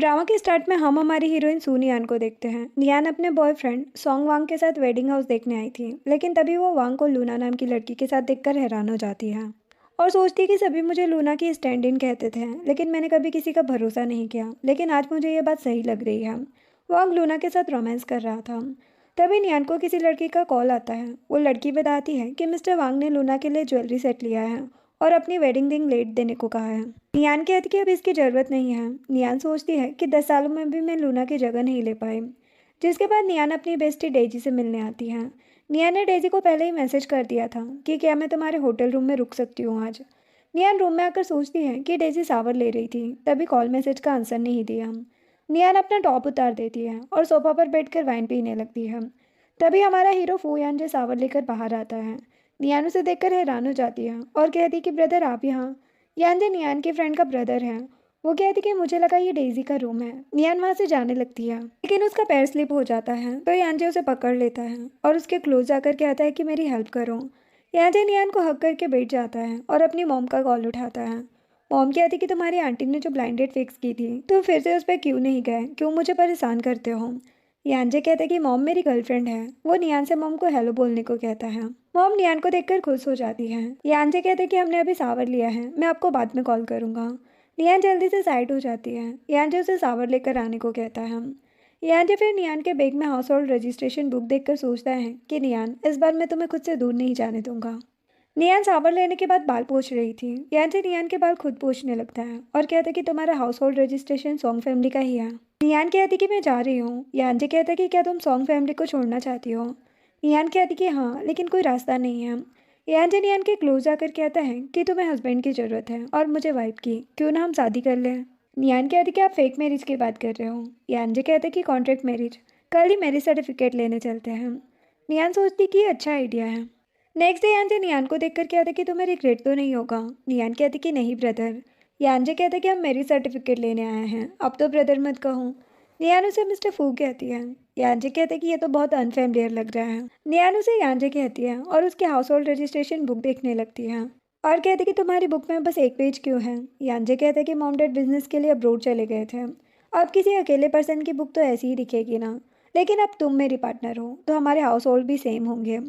Drama के start में हम हमारी हीरोइन सू नियान को देखते हैं। नियान अपने बॉयफ्रेंड सॉन्ग वांग के साथ वेडिंग हाउस देखने आई थी, लेकिन तभी वो वांग को लूना नाम की लड़की के साथ देखकर हैरान हो जाती है और सोचती कि सभी मुझे लूना की स्टैंड इन कहते थे, लेकिन मैंने कभी किसी का भरोसा नहीं किया। लेकिन आज मुझे ये बात सही लग रही है। वांग लूना के साथ रोमांस कर रहा था। तभी नियान को किसी लड़की का कॉल आता है। वो लड़की बताती है कि मिस्टर वांग ने लूना के लिए ज्वेलरी सेट लिया है और अपनी वेडिंग रिंग लेट देने को कहा है। नियान कहती कि अब इसकी ज़रूरत नहीं है। नियान सोचती है कि 10 सालों में भी मैं लूना की जगह नहीं ले पाई। जिसके बाद नियान अपनी बेस्टी डेजी से मिलने आती है। नियान ने डेजी को पहले ही मैसेज कर दिया था कि क्या मैं तुम्हारे होटल रूम में रुक सकती हूँ आज। नियान रूम में आकर सोचती है कि डेजी शावर ले रही थी, तभी कॉल मैसेज का आंसर नहीं दिया। नियान अपना टॉप उतार देती है और सोफा पर बैठकर वाइन पीने लगती है। तभी हमारा हीरो फू यानजे शावर लेकर बाहर आता है। नियान उसे देखकर हैरान हो जाती है और कहती कि ब्रदर आप यहाँ। यानजे नियान के फ्रेंड का ब्रदर है। वो कहती कि मुझे लगा ये डेजी का रूम है। नियान वहाँ से जाने लगती है, लेकिन उसका पैर स्लिप हो जाता है तो यानजे उसे पकड़ लेता है और उसके क्लोज जाकर कहता है कि मेरी हेल्प करो। यानजे नियान को हक करके बैठ जाता है और अपनी मॉम का कॉल उठाता है। मॉम कहती कि तुम्हारी आंटी ने जो ब्लाइंड डेट फिक्स की थी तुम फिर से उस पर क्यों नहीं गए, क्यों मुझे परेशान करते हो। यानजे कहते कि मॉम मेरी गर्लफ्रेंड है। वो नियान से मॉम को हेलो बोलने को कहता है। मॉम नियान को देखकर खुश हो जाती है। यानजे कहते कि हमने अभी शावर लिया है, मैं आपको बाद में कॉल करूँगा। नियान जल्दी से साइड हो जाती है। यानजे उसे शावर लेकर आने को कहता है। यानजे फिर नियान के बैग में हाउस होल्ड रजिस्ट्रेशन बुक देखकर सोचता है कि नियान इस बार मैं तुम्हें खुद से दूर नहीं जाने दूंगा। नियान शावर लेने के बाद बाल पोंछ रही थी। यानजे नियान के बाल खुद पोंछने लगता है और कहता कि तुम्हारा house hold registration song family का ही है। नियान कहती कि मैं जा रही हूँ। यानजे कहता कि क्या तुम सॉन्ग फैमिली को छोड़ना चाहती हो। नियान कहती कि हाँ, लेकिन कोई रास्ता नहीं है। यानजे नियान के क्लोज आकर कहता है कि तुम्हें हस्बैंड की ज़रूरत है और मुझे वाइफ की, क्यों ना हम शादी कर लें। नियान कहती कि आप फेक मैरिज की बात कर रहे हो। यानजे कहते कि कॉन्ट्रैक्ट मैरिज, कल ही मैरिज सर्टिफिकेट लेने चलते हैं। नियान सोचती कि ये अच्छा आइडिया है। नेक्स्ट डे यानजे नियान को देखकर कहता कि तुम्हें रिग्रेट तो नहीं होगा। नियान कहती कि नहीं ब्रदर। यानजे कहते कि हम मैरिज सर्टिफिकेट लेने आए हैं, अब तो ब्रदर मत कहो। नियान उसे मिस्टर फू कहती है। यानजे कहते कि ये तो बहुत अनफेमिलियर लग रहा है। नियान उसे यानजे कहती है और उसके हाउस होल्ड रजिस्ट्रेशन बुक देखने लगती है और कहती कि तुम्हारी बुक में बस एक पेज क्यों है। यानजे कहते कि मॉम डैड बिजनेस के लिए अब्रोड चले गए थे। अब किसी अकेले पर्सन की बुक तो ऐसी ही दिखेगी ना, लेकिन अब तुम मेरी पार्टनर हो तो हमारे हाउस होल्ड भी सेम होंगे।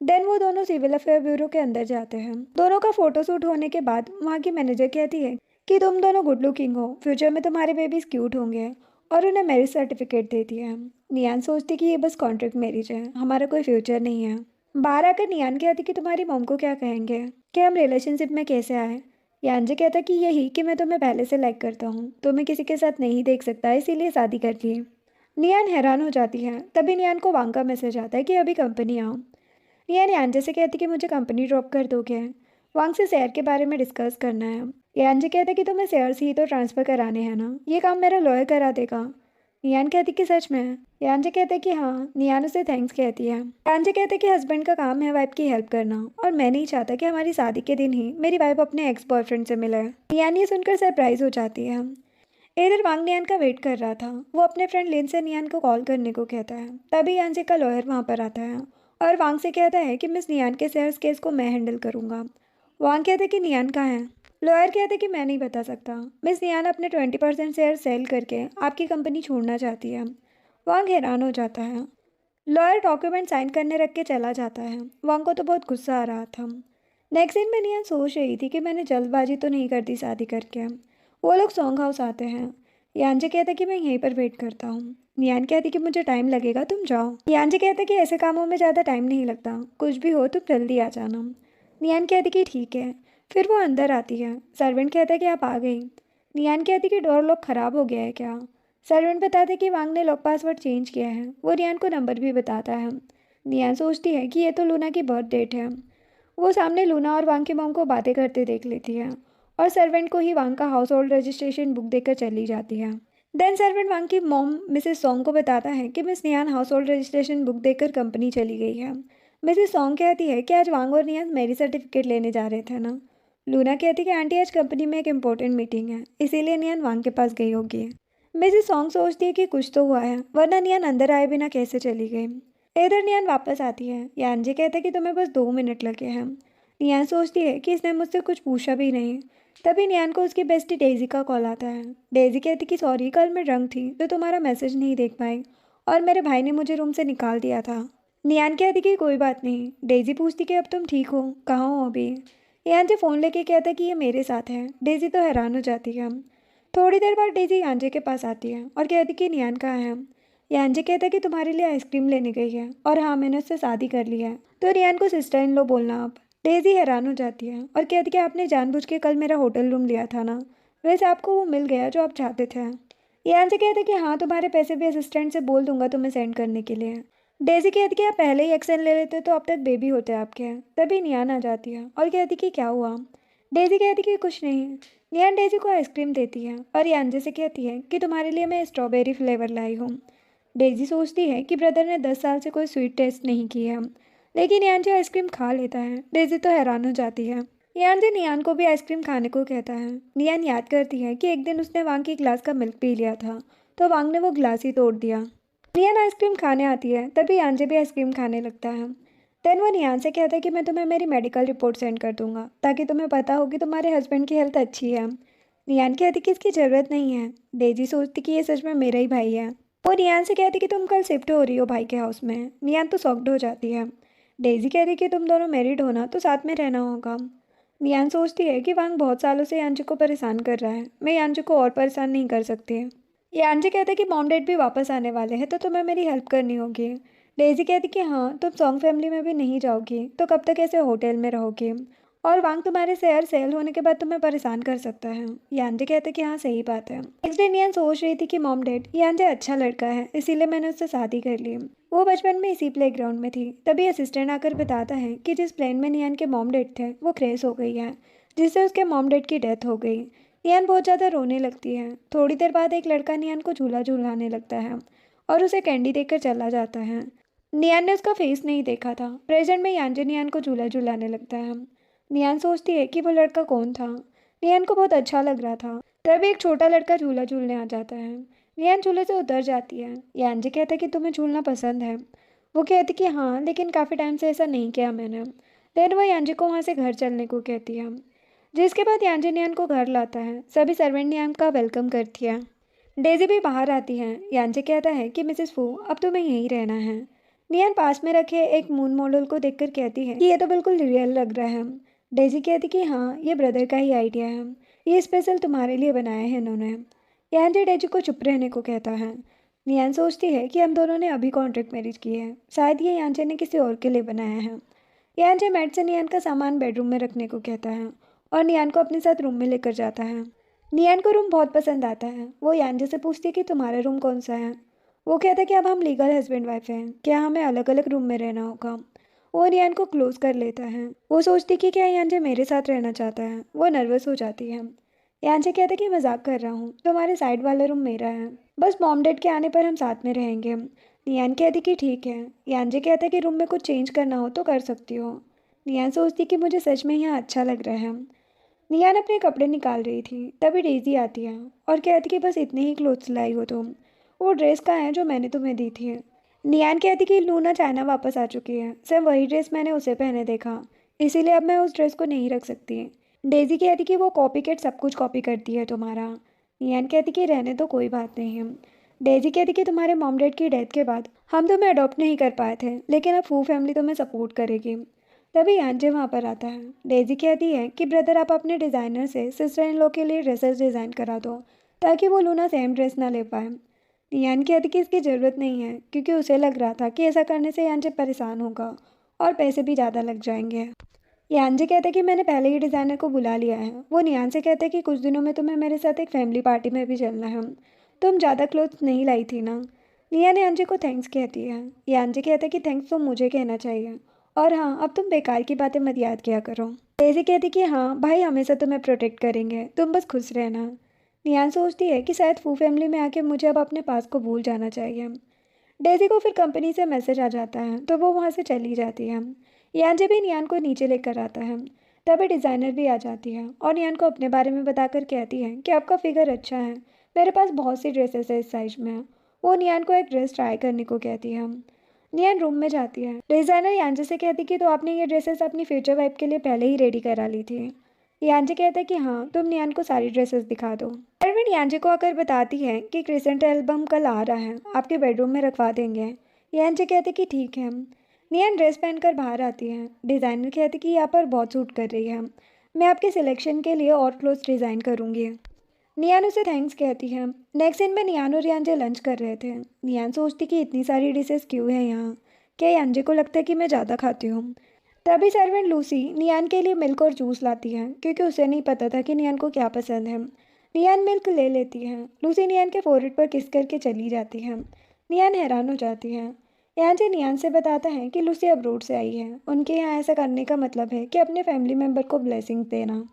देन वो दोनों सिविल अफेयर ब्यूरो के अंदर जाते हैं। दोनों का फोटोशूट होने के बाद वहाँ की मैनेजर कहती है कि तुम दोनों गुड लुकिंग हो, फ्यूचर में तुम्हारे बेबीज क्यूट होंगे और उन्हें मैरिज सर्टिफिकेट देती है। नियान सोचती कि ये बस कॉन्ट्रैक्ट मैरिज है, हमारा कोई फ्यूचर नहीं है। बाहर आकर नियान कहती कि तुम्हारी मॉम को क्या कहेंगे कि हम रिलेशनशिप में कैसे आए। यानजे कहता कि यही कि मैं तुम्हें पहले से लाइक करता हूँ, तुम्हें किसी के साथ नहीं देख सकता इसीलिए शादी कर ली। नियान हैरान हो जाती है। तभी नियान को वांग का मैसेज आता है कि अभी कंपनी आओ। नियान यानजे से कहती कि मुझे कंपनी ड्रॉप कर दोगे, वांग से शेयर के बारे में डिस्कस करना है। यानजे कहते कि तुम्हें शेयर्स ही तो ट्रांसफ़र कराने हैं ना, ये काम मेरा लॉयर करा देगा। नियान कहती कि सच में। यानजे कहते कि हाँ। नियान उसे थैंक्स कहती है। यानजे कहते कि हस्बैंड का काम है वाइफ की हेल्प करना और मैं नहीं चाहता कि हमारी शादी के दिन ही मेरी वाइफ अपने एक्स बॉयफ्रेंड से मिले। नियान ये सुनकर सरप्राइज हो जाती है। इधर वांग नियान का वेट कर रहा था। वो अपने फ्रेंड लिन से नियान को कॉल करने को कहता है। तभी यानजे का लॉयर वहाँ पर आता है और वांग से कहता है कि मिस नियान के शेयर्स केस को मैं हैंडल करूँगा। वांग कहते कि नियान कहाँ है। लॉयर कहते कि मैं नहीं बता सकता। मिस नियान अपने 20% शेयर सेल करके आपकी कंपनी छोड़ना चाहती है। वांग हैरान हो जाता है। लॉयर डॉक्यूमेंट साइन करने रख के चला जाता है। वांग को तो बहुत गुस्सा आ रहा था। नेक्स्ट दिन में नियान सोच रही थी कि मैंने जल्दबाजी तो नहीं कर दी शादी करके। वो लोग सॉन्ग हाउस आते हैं। यानजे कहता कि मैं यहीं पर वेट करता हूँ। नियान कहती कि मुझे टाइम लगेगा, तुम जाओ। यानजे कहता कि ऐसे कामों में ज़्यादा टाइम नहीं लगता, कुछ भी हो तुम जल्दी आ जाना। नियान कहती कि ठीक है। फिर वो अंदर आती है। सर्वेंट कहता है कि आप आ गई। नियान कहती कि डोर लॉक ख़राब हो गया है क्या। सर्वेंट बताते कि वांग ने लॉक पासवर्ड चेंज किया है। वो नियान को नंबर भी बताता है। नियान सोचती है कि ये तो लूना की बर्थ डेट है। वो सामने लूना और वांग की मॉम को बातें करते देख लेती है और सर्वेंट को ही वांग का हाउस होल्ड रजिस्ट्रेशन बुक देकर चली जाती है। देन सर्वेंट वांग की मॉम मिसेस सॉन्ग को बताता है कि miss Niyan household registration book देकर कंपनी चली गई है। मिसेस सॉन्ग कहती है कि आज वांग और नियान मैरिज सर्टिफिकेट लेने जा रहे थे ना। लूना कहती है कि आंटी आज कंपनी में एक इम्पोर्टेंट मीटिंग है, इसीलिए नियान वांग के पास गई होगी। मिसेस सॉन्ग सोचती है कि कुछ तो हुआ है, वरना नियान अंदर आए बिना कैसे चली गई। इधर नियान वापस आती है। यानजे कहते कि तुम्हें बस 2 मिनट लगे हैं। नियान सोचती है कि इसने मुझसे कुछ पूछा भी नहीं। तभी नियान को उसकी बेस्टी डेजी का कॉल आता है। डेजी कहती कि सॉरी, कल मैं ड्रंक थी तो तुम्हारा मैसेज नहीं देख पाई और मेरे भाई ने मुझे रूम से निकाल दिया था। नियान कहती कि कोई बात नहीं। डेजी पूछती कि अब तुम ठीक हो, कहाँ हो अभी। यांजे फ़ोन लेके कहता कि ये मेरे साथ है। डेजी तो हैरान हो जाती है। थोड़ी देर बाद डेजी यांजे के पास आती है और कहती कि नियान कहाँ है। यांजे कहता कि तुम्हारे लिए आइसक्रीम लेने गई है और हाँ, मैंने उससे शादी कर ली है, तो नियान को सिस्टर इन लो बोलना आप। डेजी हैरान हो जाती है और कहती कि आपने जानबूझ के कल मेरा होटल रूम लिया था ना, वैसे आपको वो मिल गया जो आप चाहते थे। यांजे कहते कि हाँ, तुम्हारे पैसे भी असिस्टेंट से बोल दूंगा तुम्हें सेंड करने के लिए। डेजी कहती कि आप पहले ही एक्शन ले लेते तो अब तक बेबी होते आपके। तभी नियान आ जाती है और कहती कि क्या हुआ। डेजी कहती कि कुछ नहीं। नियान डेजी को आइसक्रीम देती है और यांजे से कहती है कि तुम्हारे लिए मैं स्ट्रॉबेरी फ्लेवर लाई हूँ। डेजी सोचती है कि ब्रदर ने 10 साल से कोई स्वीट टेस्ट नहीं की है, लेकिन यांजे आइसक्रीम खा लेता है। डेजी तो हैरान हो जाती है। यांजे नियान को भी आइसक्रीम खाने को कहता है। नियान याद करती है कि एक दिन उसने वांग की ग्लास का मिल्क पी लिया था, तो वांग ने वो ग्लास ही तोड़ दिया। नियान आइसक्रीम खाने आती है, तभी यांजे भी आइसक्रीम खाने लगता है। देन वो नियान से कहता है कि मैं तुम्हें मेरी मेडिकल रिपोर्ट सेंड कर दूंगा ताकि तुम्हें पता हो कि तुम्हारे हस्बैंड की हेल्थ अच्छी है। नियान कहती कि इसकी ज़रूरत नहीं है। डेजी सोचती कि ये सच में मेरा ही भाई है। वो नियान से कहती कि तुम कल शिफ्ट हो रही हो भाई के हाउस में। नियान तो शॉक्ड हो जाती है। डेजी कहती कि तुम दोनों मैरिड हो ना, तो साथ में रहना होगा। नियान सोचती है कि वांग बहुत सालों से यांजे को परेशान कर रहा है, मैं यांजे को और परेशान नहीं कर सकती। यांजे कहते कि मॉम डैड भी वापस आने वाले हैं, तो तुम्हें मेरी हेल्प करनी होगी। डेजी कहती कि हाँ, तुम सॉन्ग फैमिली में भी नहीं जाओगी तो कब तक ऐसे होटल में रहोगी, और वांग तुम्हारे शेयर सेल होने के बाद तुम्हें परेशान कर सकता है। यांजे कहते कि हाँ, सही बात है। नेक्स्ट डे नियान सोच रही थी कि मॉम डैड, यांजे अच्छा लड़का है इसीलिए मैंने उससे शादी कर ली। वो बचपन में इसी प्लेग्राउंड में थी। तभी असिस्टेंट आकर बताता है कि जिस प्लेन में नियान के मॉम डैड थे वो क्रैश हो गई है, जिससे उसके मॉम डैड की डेथ हो गई। नियान बहुत ज़्यादा रोने लगती है। थोड़ी देर बाद एक लड़का नियान को झूला झूलाने लगता है और उसे कैंडी देकर चला जाता है। नियान ने उसका फेस नहीं देखा था। प्रेजेंट में यांजे नियान को झूला झूलाने लगता है। नियान सोचती है कि वो लड़का कौन था। नियान को बहुत अच्छा लग रहा था। तभी एक छोटा लड़का झूला झूलने आ जाता है। नियान झूले से उतर जाती है। यांजे कहता है कि तुम्हें झूलना पसंद है। वो कहती कि हाँ, लेकिन काफ़ी टाइम से ऐसा नहीं किया मैंने। देन वो यांजे को वहाँ से घर चलने को कहती है, जिसके बाद यांजे नियान को घर लाता है। सभी सर्वेंट नियान का वेलकम करती है। डेजी भी बाहर आती है। यांजे कहता है कि मिसेस फू, अब तुम्हें यहीं रहना है। नियान पास में रखे एक मून मॉडल को देखकर कहती है कि ये तो बिल्कुल रियल लग रहा है। डेजी कहती कि हाँ, ये ब्रदर का ही आइडिया है, ये स्पेशल तुम्हारे लिए बनाया है इन्होंने। यांजे डेजी को चुप रहने को कहता है। नियान सोचती है कि हम दोनों ने अभी कॉन्ट्रैक्ट मैरिज की है, शायद ये यांजे ने किसी और के लिए बनाया है। यांजे मैट से नियान का सामान बेडरूम में रखने को कहता है और नियान को अपने साथ रूम में लेकर जाता है। नियान को रूम बहुत पसंद आता है। वो यांजे से पूछती है कि तुम्हारा रूम कौन सा है। वो कहता है कि अब हम लीगल हस्बैंड वाइफ हैं, क्या हमें अलग अलग रूम में रहना होगा। वो नियान को क्लोज कर लेता है। वो सोचती कि क्या यांजे मेरे साथ रहना चाहता है। वो नर्वस हो जाती है। यांजे कहता है कि मजाक कर रहा हूँ, तुम्हारे साइड वाला रूम मेरा है, बस मॉम डैड के आने पर हम साथ में रहेंगे। नियान कहती कि ठीक है। यांजे कहता है कि रूम में कुछ चेंज करना हो तो कर सकती हो। नियान सोचती कि मुझे सच में यहाँ अच्छा लग रहा है। नियान अपने कपड़े निकाल रही थी, तभी डेजी आती है और कहती कि बस इतने ही क्लोथ्स लाई हो तुम, वो ड्रेस कहाँ है जो मैंने तुम्हें दी थी। नियान कहती कि लूना चाइना वापस आ चुकी है, सिर्फ वही ड्रेस मैंने उसे पहने देखा, इसीलिए अब मैं उस ड्रेस को नहीं रख सकती। डेजी कहती कि वो कॉपी कैट सब कुछ कॉपी करती है तुम्हारा। नियान कहती कि रहने तो कोई बात नहीं है। डेजी कहती कि तुम्हारे मॉम डैड की डेथ के बाद हम तुम्हें अडॉप्ट नहीं कर पाए थे, लेकिन अब फू फैमिली तुम्हें सपोर्ट करेगी। तभी यांजे वहाँ पर आता है। डेजी कहती है कि ब्रदर, आप अपने डिज़ाइनर से सिस्टर इन लॉ के लिए ड्रेसेस डिज़ाइन करा दो ताकि वो लूना सेम ड्रेस ना ले पाए। नियान कहती कि इसकी ज़रूरत नहीं है, क्योंकि उसे लग रहा था कि ऐसा करने से यांजे परेशान होगा और पैसे भी ज़्यादा लग जाएंगे। यांजे कहते कि मैंने पहले ही डिज़ाइनर को बुला लिया है। वो नियान से कहते कि कुछ दिनों में तुम्हें मेरे साथ एक फैमिली पार्टी में भी चलना है, तुम ज़्यादा क्लोथ्स नहीं लाई थी ना। नियान यांजे को थैंक्स कहती है। यांजे कहते कि थैंक्स तो मुझे कहना चाहिए, और हाँ, अब तुम बेकार की बातें मत याद किया करो। डेजी कहती कि हाँ भाई, हमेशा तुम्हें प्रोटेक्ट करेंगे, तुम बस खुश रहना। नियान सोचती है कि शायद फू फैमिली में आके मुझे अब अपने पास को भूल जाना चाहिए। डेजी को फिर कंपनी से मैसेज आ जाता है, तो वो वहाँ से चली जाती है। यांजे भी नियान को नीचे लेकर आता है। तभी डिज़ाइनर भी आ जाती है और नियान को अपने बारे में बताकर कहती है कि आपका फिगर अच्छा है, मेरे पास बहुत सी ड्रेसेस है इस साइज में। वो नियान को एक ड्रेस ट्राई करने को कहती है। नियान रूम में जाती है। डिज़ाइनर यांजे से कहती कि तो आपने ये ड्रेसेस अपनी फ्यूचर वाइफ के लिए पहले ही रेडी करा ली थी। यांजे कहता है कि हाँ, तुम नियान को सारी ड्रेसेस दिखा दो। अरविंद यांजे को आकर बताती है कि क्रिसेंट एल्बम कल आ रहा है, आपके बेडरूम में रखवा देंगे। यांजे कहते कि ठीक है। नियान ड्रेस पहनकर बाहर आती है। डिज़ाइनर कहते कि यहाँ पर बहुत सूट कर रही है, मैं आपके सिलेक्शन के लिए और क्लोथ डिज़ाइन करूँगी। नियान उसे थैंक्स कहती है। नेक्स्ट सीन में नियान और यांजे लंच कर रहे थे। नियान सोचती कि इतनी सारी डिशेस क्यों हैं यहाँ, क्या यांजे को लगता है कि मैं ज़्यादा खाती हूँ। तभी सर्वेंट लूसी नियान के लिए मिल्क और जूस लाती है, क्योंकि उसे नहीं पता था कि नियान को क्या पसंद है। नियान मिल्क ले लेती है। लूसी नियान के फोrehead पर किस करके चली जाती है। नियान हैरान हो जाती है। यांजे नियान से बताता है कि लूसी अब्रोड से आई है, उनके यहाँ ऐसा करने का मतलब है कि अपने फैमिली मेम्बर को ब्लेसिंग देना।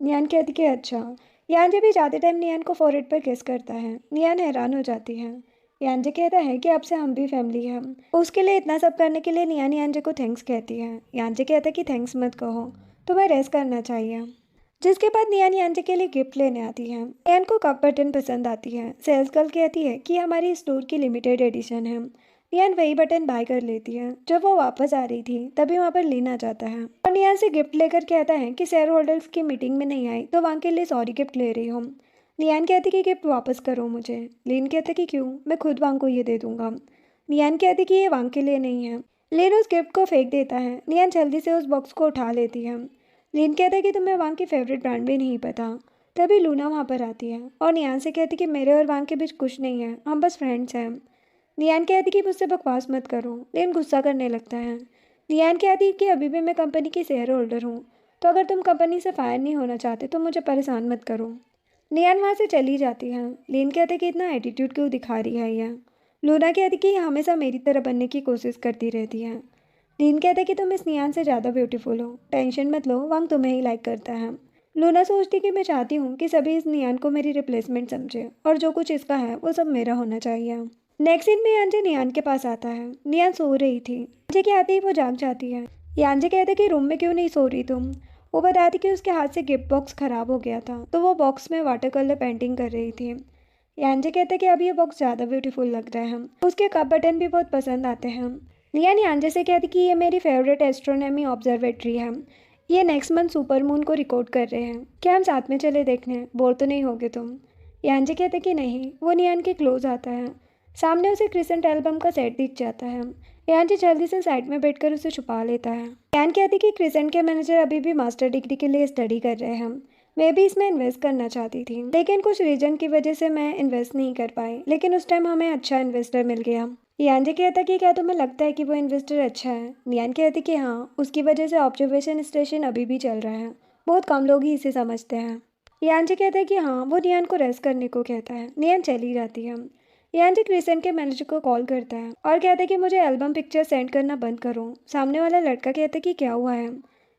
नियान कहती कि अच्छा। यांजे भी जाते टाइम नियान को फोrehead पर किस करता है। नियान हैरान हो जाती है। यांजे कहता है कि आपसे हम भी फैमिली हैं। उसके लिए इतना सब करने के लिए नियान यांजे को थैंक्स कहती है। यांजे कहता है कि थैंक्स मत कहो, तुम्हें रेस्ट करना चाहिए। जिसके बाद नियान यांजे के लिए गिफ्ट लेने आती है। नियान को कप बटन पसंद आती है। सेल्स गर्ल कहती है कि हमारी स्टोर की लिमिटेड एडिशन है। नियान वही बटन बाय कर लेती है। जब वो वापस आ रही थी तभी वहाँ पर लीन आ जाता है और नियान से गिफ्ट लेकर कहता है कि शेयर होल्डर्स की मीटिंग में नहीं आई तो वहाँ के लिए सॉरी गिफ्ट ले रही हूँ। नियान कहती कि गिफ्ट वापस करो मुझे। लीन कहता कि क्यों, मैं खुद वांग को ये दे दूंगा। नियान कहती कि ये वांग के लिए नहीं है। लीन उस गिफ्ट को फेंक देता है। नियान जल्दी से उस बॉक्स को उठा लेती है। लीन कहता है कि तुम्हें वांग की फेवरेट ब्रांड भी नहीं पता। तभी लूना वहाँ पर आती है और नियान से कहती कि मेरे और वांग के बीच कुछ नहीं है, हम बस फ्रेंड्स हैं। नियान कहती कि मुझसे बकवास मत करो। लीन गुस्सा करने लगता है। नियान कहती कि अभी भी मैं कंपनी की शेयर होल्डर हूँ, तो अगर तुम कंपनी से फायर नहीं होना चाहते तो मुझे परेशान मत करो। नियान वहाँ से चली जाती है। लीन कहते कि इतना एटीट्यूड क्यों दिखा रही है यह। लूना कहती कि ये हमेशा मेरी तरह बनने की कोशिश करती रहती है। लीन कहते कि तुम इस नियान से ज़्यादा ब्यूटीफुल हो, टेंशन मत लो, वांग तुम्हें ही लाइक करता है। लूना सोचती कि मैं चाहती हूँ कि सभी इस नियान को मेरी रिप्लेसमेंट समझे और जो कुछ इसका है वो सब मेरा होना चाहिए। नेक्स्ट सीन में यांजे नियान के पास आता है। नियान सो रही थी। यांजे के आते ही वो जाग जाती है। यांजे कहते कि रूम में क्यों नहीं सो रही तुम। वो बताती कि उसके हाथ से गिफ्ट बॉक्स खराब हो गया था, तो वो बॉक्स में वाटर कलर पेंटिंग कर रही थी। यांजे कहते कि अब ये बॉक्स ज़्यादा ब्यूटीफुल लग रहा है, उसके कप बटन भी बहुत पसंद आते हैं। नियान यांजे से कहती कि ये मेरी फेवरेट एस्ट्रोनॉमी ऑब्जर्वेटरी है, ये नेक्स्ट मंथ सुपर मून को रिकॉर्ड कर रहे हैं, क्या हम साथ में चले देखने, बोर तो नहीं होगे तुम। यांजे कहते कि नहीं। वो नियान के क्लोज आता है। सामने उसे क्रिसेंट एल्बम का सेट दिख जाता है। यांजे जल्दी से साइड में बैठकर उसे छुपा लेता है। यान कहती कि क्रिसेंट के मैनेजर अभी भी मास्टर डिग्री के लिए स्टडी कर रहे हैं, मैं भी इसमें इन्वेस्ट करना चाहती थी, लेकिन कुछ रीजन की वजह से मैं इन्वेस्ट नहीं कर पाई, लेकिन उस टाइम हमें अच्छा इन्वेस्टर मिल गया। यांजे कहता कि क्या तुम्हें लगता है कि वो इन्वेस्टर अच्छा है। नियान कहती कि हाँ, उसकी वजह से ऑब्जर्वेशन स्टेशन अभी भी चल रहा है, बहुत कम लोग ही इसे समझते हैं। यांजे कहता है कि हाँ। वो नियान को रेस्ट करने को कहता है। नियान चली जाती है। यांजे क्रिसेंट के मैनेजर को कॉल करता है और कहता है कि मुझे एल्बम पिक्चर सेंड करना बंद करो। सामने वाला लड़का कहता है कि क्या हुआ है।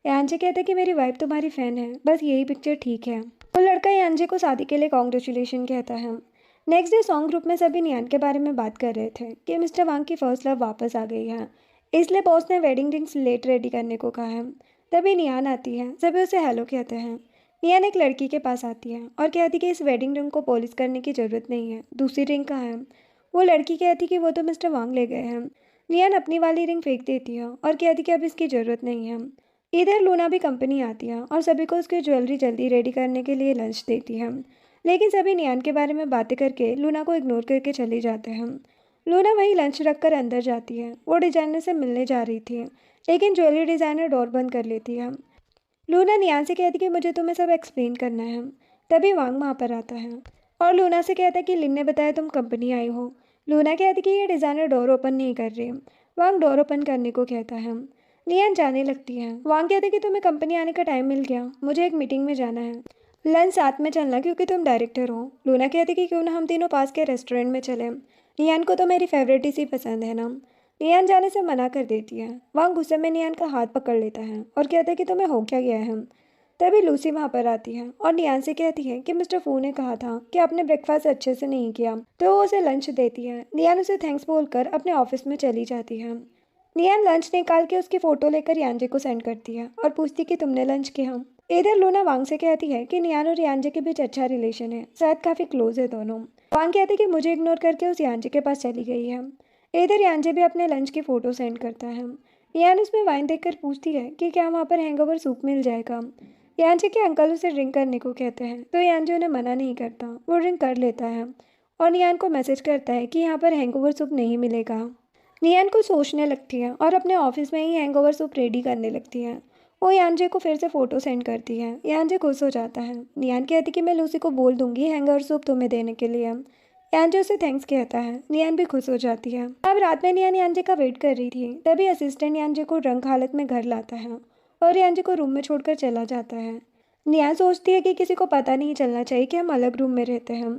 यांजे कहता है कि मेरी वाइफ तुम्हारी फ़ैन है, बस यही पिक्चर ठीक है। वो लड़का यांजे को शादी के लिए कॉन्ग्रेचुलेशन कहता है। नेक्स्ट डे सॉन्ग ग्रुप में सभी नियान के बारे में बात कर रहे थे कि मिस्टर वांग की फर्स्ट लव वापस आ गई है, इसलिए बॉस ने वेडिंग रिंग्स लेट रेडी करने को कहा है। तभी नियान आती है। सभी उसे हेलो कहते हैं। नियान एक लड़की के पास आती है और कहती कि इस वेडिंग रिंग को पॉलिश करने की ज़रूरत नहीं है, दूसरी रिंग कहाँ है। वो लड़की कहती कि वो तो मिस्टर वांग ले गए हैं। नियान अपनी वाली रिंग फेंक देती है और कहती कि अब इसकी ज़रूरत नहीं है। इधर लूना भी कंपनी आती है और सभी को उसकी ज्वेलरी जल्दी रेडी करने के लिए लंच देती है, लेकिन सभी नियान के बारे में बातें करके लूना को इग्नोर करके चले जाते हैं। लूना वही लंच रखकर अंदर जाती है। वो डिज़ाइनर से मिलने जा रही थी, लेकिन ज्वेलरी डिज़ाइनर डोर बंद कर लेती है। लूना नियान से कहती कि मुझे तुम्हें सब एक्सप्लेन करना है। तभी वांग वहाँ पर आता है और लूना से कहता है कि लिन ने बताया तुम कंपनी आई हो। लूना कहती कि ये डिज़ाइनर डोर ओपन नहीं कर रही। वांग डोर ओपन करने को कहता है। नियान जाने लगती है। वांग कहते कि तुम्हें कंपनी आने का टाइम मिल गया, मुझे एक मीटिंग में जाना है, लंच साथ में चलना क्योंकि तुम डायरेक्टर हो। लूना कहती कि क्यों ना हम तीनों पास के रेस्टोरेंट में चलें, नियान को तो मेरी फेवरेट डिश ही पसंद है ना। नियान जाने से मना कर देती है। वांग गुस्से में नियान का हाथ पकड़ लेता है और कहता है कि तुम्हें हो क्या गया है। तभी लूसी वहाँ पर आती है और नियान से कहती है कि मिस्टर फू ने कहा था कि आपने ब्रेकफास्ट अच्छे से नहीं किया, तो वो उसे लंच देती है। नियान उसे थैंक्स बोलकर अपने ऑफिस में चली जाती है। नियान लंच निकाल के उसकी फ़ोटो लेकर यांजे को सेंड करती है और पूछती कि तुमने लंच किया। इधर लूना वांग से कहती है कि नियान और यांजे के बीच अच्छा रिलेशन है, शायद काफ़ी क्लोज है दोनों। वांग कहते कि मुझे इग्नोर करके उस यांजे के पास चली गई है। इधर यांजे भी अपने लंच की फ़ोटो सेंड करता है। नियान उसमें वाइन देखकर पूछती है कि क्या वहाँ पर हैंगओवर सूप मिल जाएगा। यांजे के अंकल उसे ड्रिंक करने को कहते हैं तो यांजे उन्हें मना नहीं करता, वो ड्रिंक कर लेता है और नियान को मैसेज करता है कि यहाँ पर हैंगओवर सूप नहीं मिलेगा। नियान को सोचने लगती है और अपने ऑफिस में ही हैंगओवर सूप रेडी करने लगती है। वो यांजे को फिर से फ़ोटो सेंड करती है। यांजे खुश हो जाता है। नियान कहती कि मैं लूसी को बोल दूंगी हैंगओवर सूप तुम्हें देने के लिए। यांजे उसे थैंक्स कहता है। नियान भी खुश हो जाती है। अब रात में नियान यांजे का वेट कर रही थी, तभी असिस्टेंट यांजे को ड्रंक हालत में घर लाता है और यांजे को रूम में छोड़कर चला जाता है। नियान सोचती है कि किसी को पता नहीं चलना चाहिए कि हम अलग रूम में रहते हैं।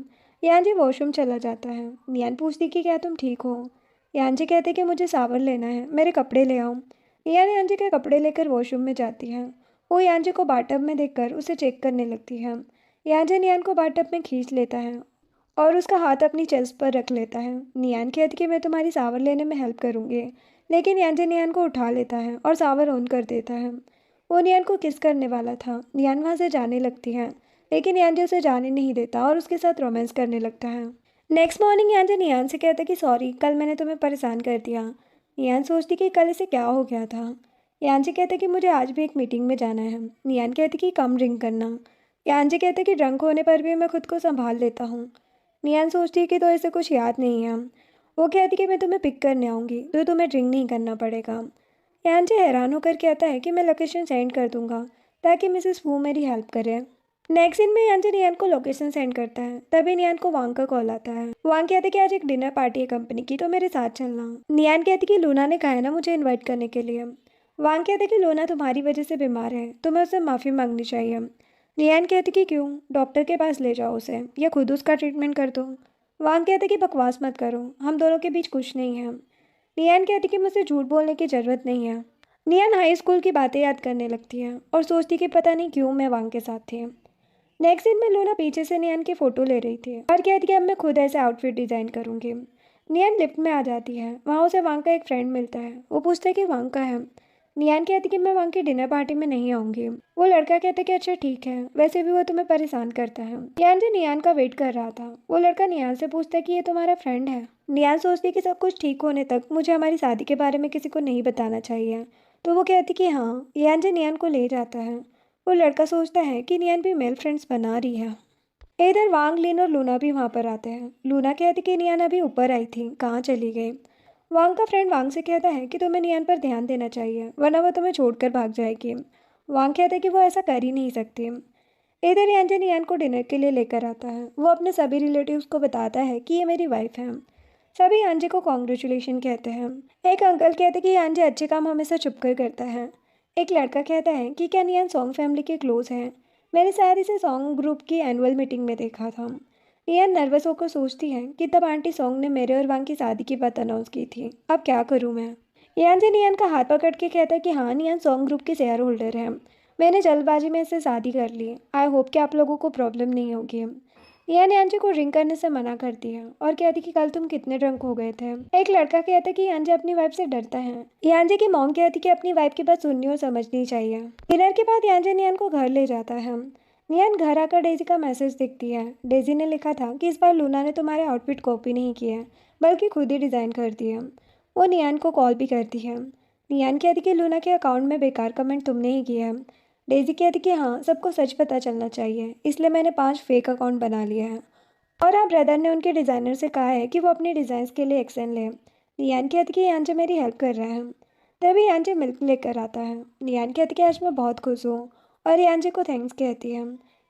यांजे वॉशरूम चला जाता है। नियान पूछती कि क्या तुम ठीक हो। यांजे कहते कि मुझे सावर लेना है, मेरे कपड़े ले आओ। नियान यांजे के कपड़े लेकर वॉशरूम में जाती है। वो यांजे को बाथटब में देखकर उसे चेक करने लगती है। यांजे नियान को बाथटब में खींच लेता है और उसका हाथ अपनी चेस्ट पर रख लेता है। नियान कहती कि मैं तुम्हारी सावर लेने में हेल्प करूँगी, लेकिन यांजे नियान को उठा लेता है और सावर ऑन कर देता है। वो नियान को किस करने वाला था। नियान वहाँ से जाने लगती है, लेकिन यांजे उसे जाने नहीं देता और उसके साथ रोमांस करने लगता है। नेक्स्ट मॉर्निंग यांजे नियान से कहता कि सॉरी, कल मैंने तुम्हें परेशान कर दिया। नियान सोचती कि कल इसे क्या हो गया था। यांजे कहते कि मुझे आज भी एक मीटिंग में जाना है। नियान कहती कि कम ड्रिंक करना। यांजे कहते कि ड्रंक होने पर भी मैं खुद को संभाल लेता हूँ। नियान सोचती है कि तो ऐसे कुछ याद नहीं है। वो कहती कि मैं तुम्हें पिक करने आऊँगी तो तुम्हें ड्रिंक नहीं करना पड़ेगा। यांजे हैरान होकर कहता है कि मैं लोकेशन सेंड कर दूंगा ताकि मिसेस वू मेरी हेल्प करे। नेक्स्ट दिन में यांजे नियान को लोकेशन सेंड करता है, तभी नियान को वांग का कॉल आता है। वांग कहते कि आज एक डिनर पार्टी है कंपनी की, तो मेरे साथ चलना। नियान कहती कि लूना ने कहा है ना मुझे इनवाइट करने के लिए। वांग कहते कि लूना तुम्हारी वजह से बीमार है, तुम्हें उससे माफ़ी मांगनी चाहिए। नियान कहती कि क्यों, डॉक्टर के पास ले जाओ उसे या खुद उसका ट्रीटमेंट कर दो। वांग कहते कि बकवास मत करो, हम दोनों के बीच कुछ नहीं है। नियान कहती कि मुझे झूठ बोलने की ज़रूरत नहीं है। नियान हाई स्कूल की बातें याद करने लगती है और सोचती कि पता नहीं क्यों मैं वांग के साथ थी। नेक्स्ट दिन में लूना पीछे से नियान की फ़ोटो ले रही थी और कहती कि अब मैं खुद ऐसे आउटफिट डिज़ाइन करूँगी। नियान लिफ्ट में आ जाती है। वहाँ उसे वांग का एक फ्रेंड मिलता है। वो पूछता है कि वांग का है। नियान कहती कि मैं वांग की डिनर पार्टी में नहीं आऊँगी। वो लड़का कहता है कि अच्छा ठीक है, वैसे भी वो तुम्हें परेशान करता है। नियान जो नियान का वेट कर रहा था, वो लड़का नियान से पूछता है कि ये तुम्हारा फ्रेंड है। नियान सोचती है कि सब कुछ ठीक होने तक मुझे हमारी शादी के बारे में किसी को नहीं बताना चाहिए, तो वो कहती कि हाँ। नियान जो नियान को ले जाता है। वो लड़का सोचता है कि नियान भी मेल फ्रेंड्स बना रही है। इधर वांग, लिन और लूना भी वहाँ पर आते हैं। लूना कहती कि नियान अभी ऊपर आई थी, कहाँ चली गई। वांग का फ्रेंड वांग से कहता है कि तुम्हें नियान पर ध्यान देना चाहिए, वरना वो तुम्हें छोड़कर भाग जाएगी। वांग कहता है कि वो ऐसा कर ही नहीं सकती। इधर यांजे नियान को डिनर के लिए लेकर आता है। वो अपने सभी रिलेटिव्स को बताता है कि ये मेरी वाइफ है। सभी यांजे को कॉन्ग्रेचुलेशन कहते हैं। एक अंकल कहते हैं कि यांजे अच्छे काम हमेशा छुपकर करता है। एक लड़का कहता है कि क्या नियान सॉन्ग फैमिली के क्लोज है, मैंने शायद इसे सॉन्ग ग्रुप की एनुअल मीटिंग में देखा था। नियान नर्वस होकर सोचती है कि तब आंटी सॉन्ग ने मेरे और वांग की शादी की बात अनाउंस की थी, अब क्या करूँ मैं। यांजे नियान का हाथ पकड़ के कहता है कि हाँ, नियान सॉन्ग ग्रुप के शेयर होल्डर है, मैंने जल्दबाजी में इससे शादी कर ली। आई होप कि आप लोगों को प्रॉब्लम नहीं होगी। नियान यांजे को ड्रिंक करने से मना करती है और कहती कि कल तुम कितने ड्रंक हो गए थे। एक लड़का कहता है कि यांजे अपनी वाइफ से डरता है। यांजे की मॉम कहती कि अपनी वाइफ की बात सुननी और समझनी चाहिए। डिनर के बाद यांजे नियान को घर ले जाता है। नियान घर आकर डेजी का मैसेज देखती है। डेजी ने लिखा था कि इस बार लूना ने तुम्हारे आउटफिट कॉपी नहीं किया, बल्कि खुद ही डिज़ाइन कर दिया। वो नियान को कॉल भी करती है। नियान कहती कि लूना के अकाउंट में बेकार कमेंट तुमने ही किया है। डेजी कहती कि हाँ, सबको सच पता चलना चाहिए, इसलिए मैंने 5 फेक अकाउंट बना लिए हैं। और अब ब्रदर ने उनके डिज़ाइनर से कहा है कि वो अपने डिज़ाइंस के लिए एक्शन ले। नियान कहती कि यांजे मेरी हेल्प कर रहा है। तभी यांजे मिल्क लेकर आता है। नियान कहती कि आज मैं बहुत खुश हूँ और यांजे को थैंक्स कहती है।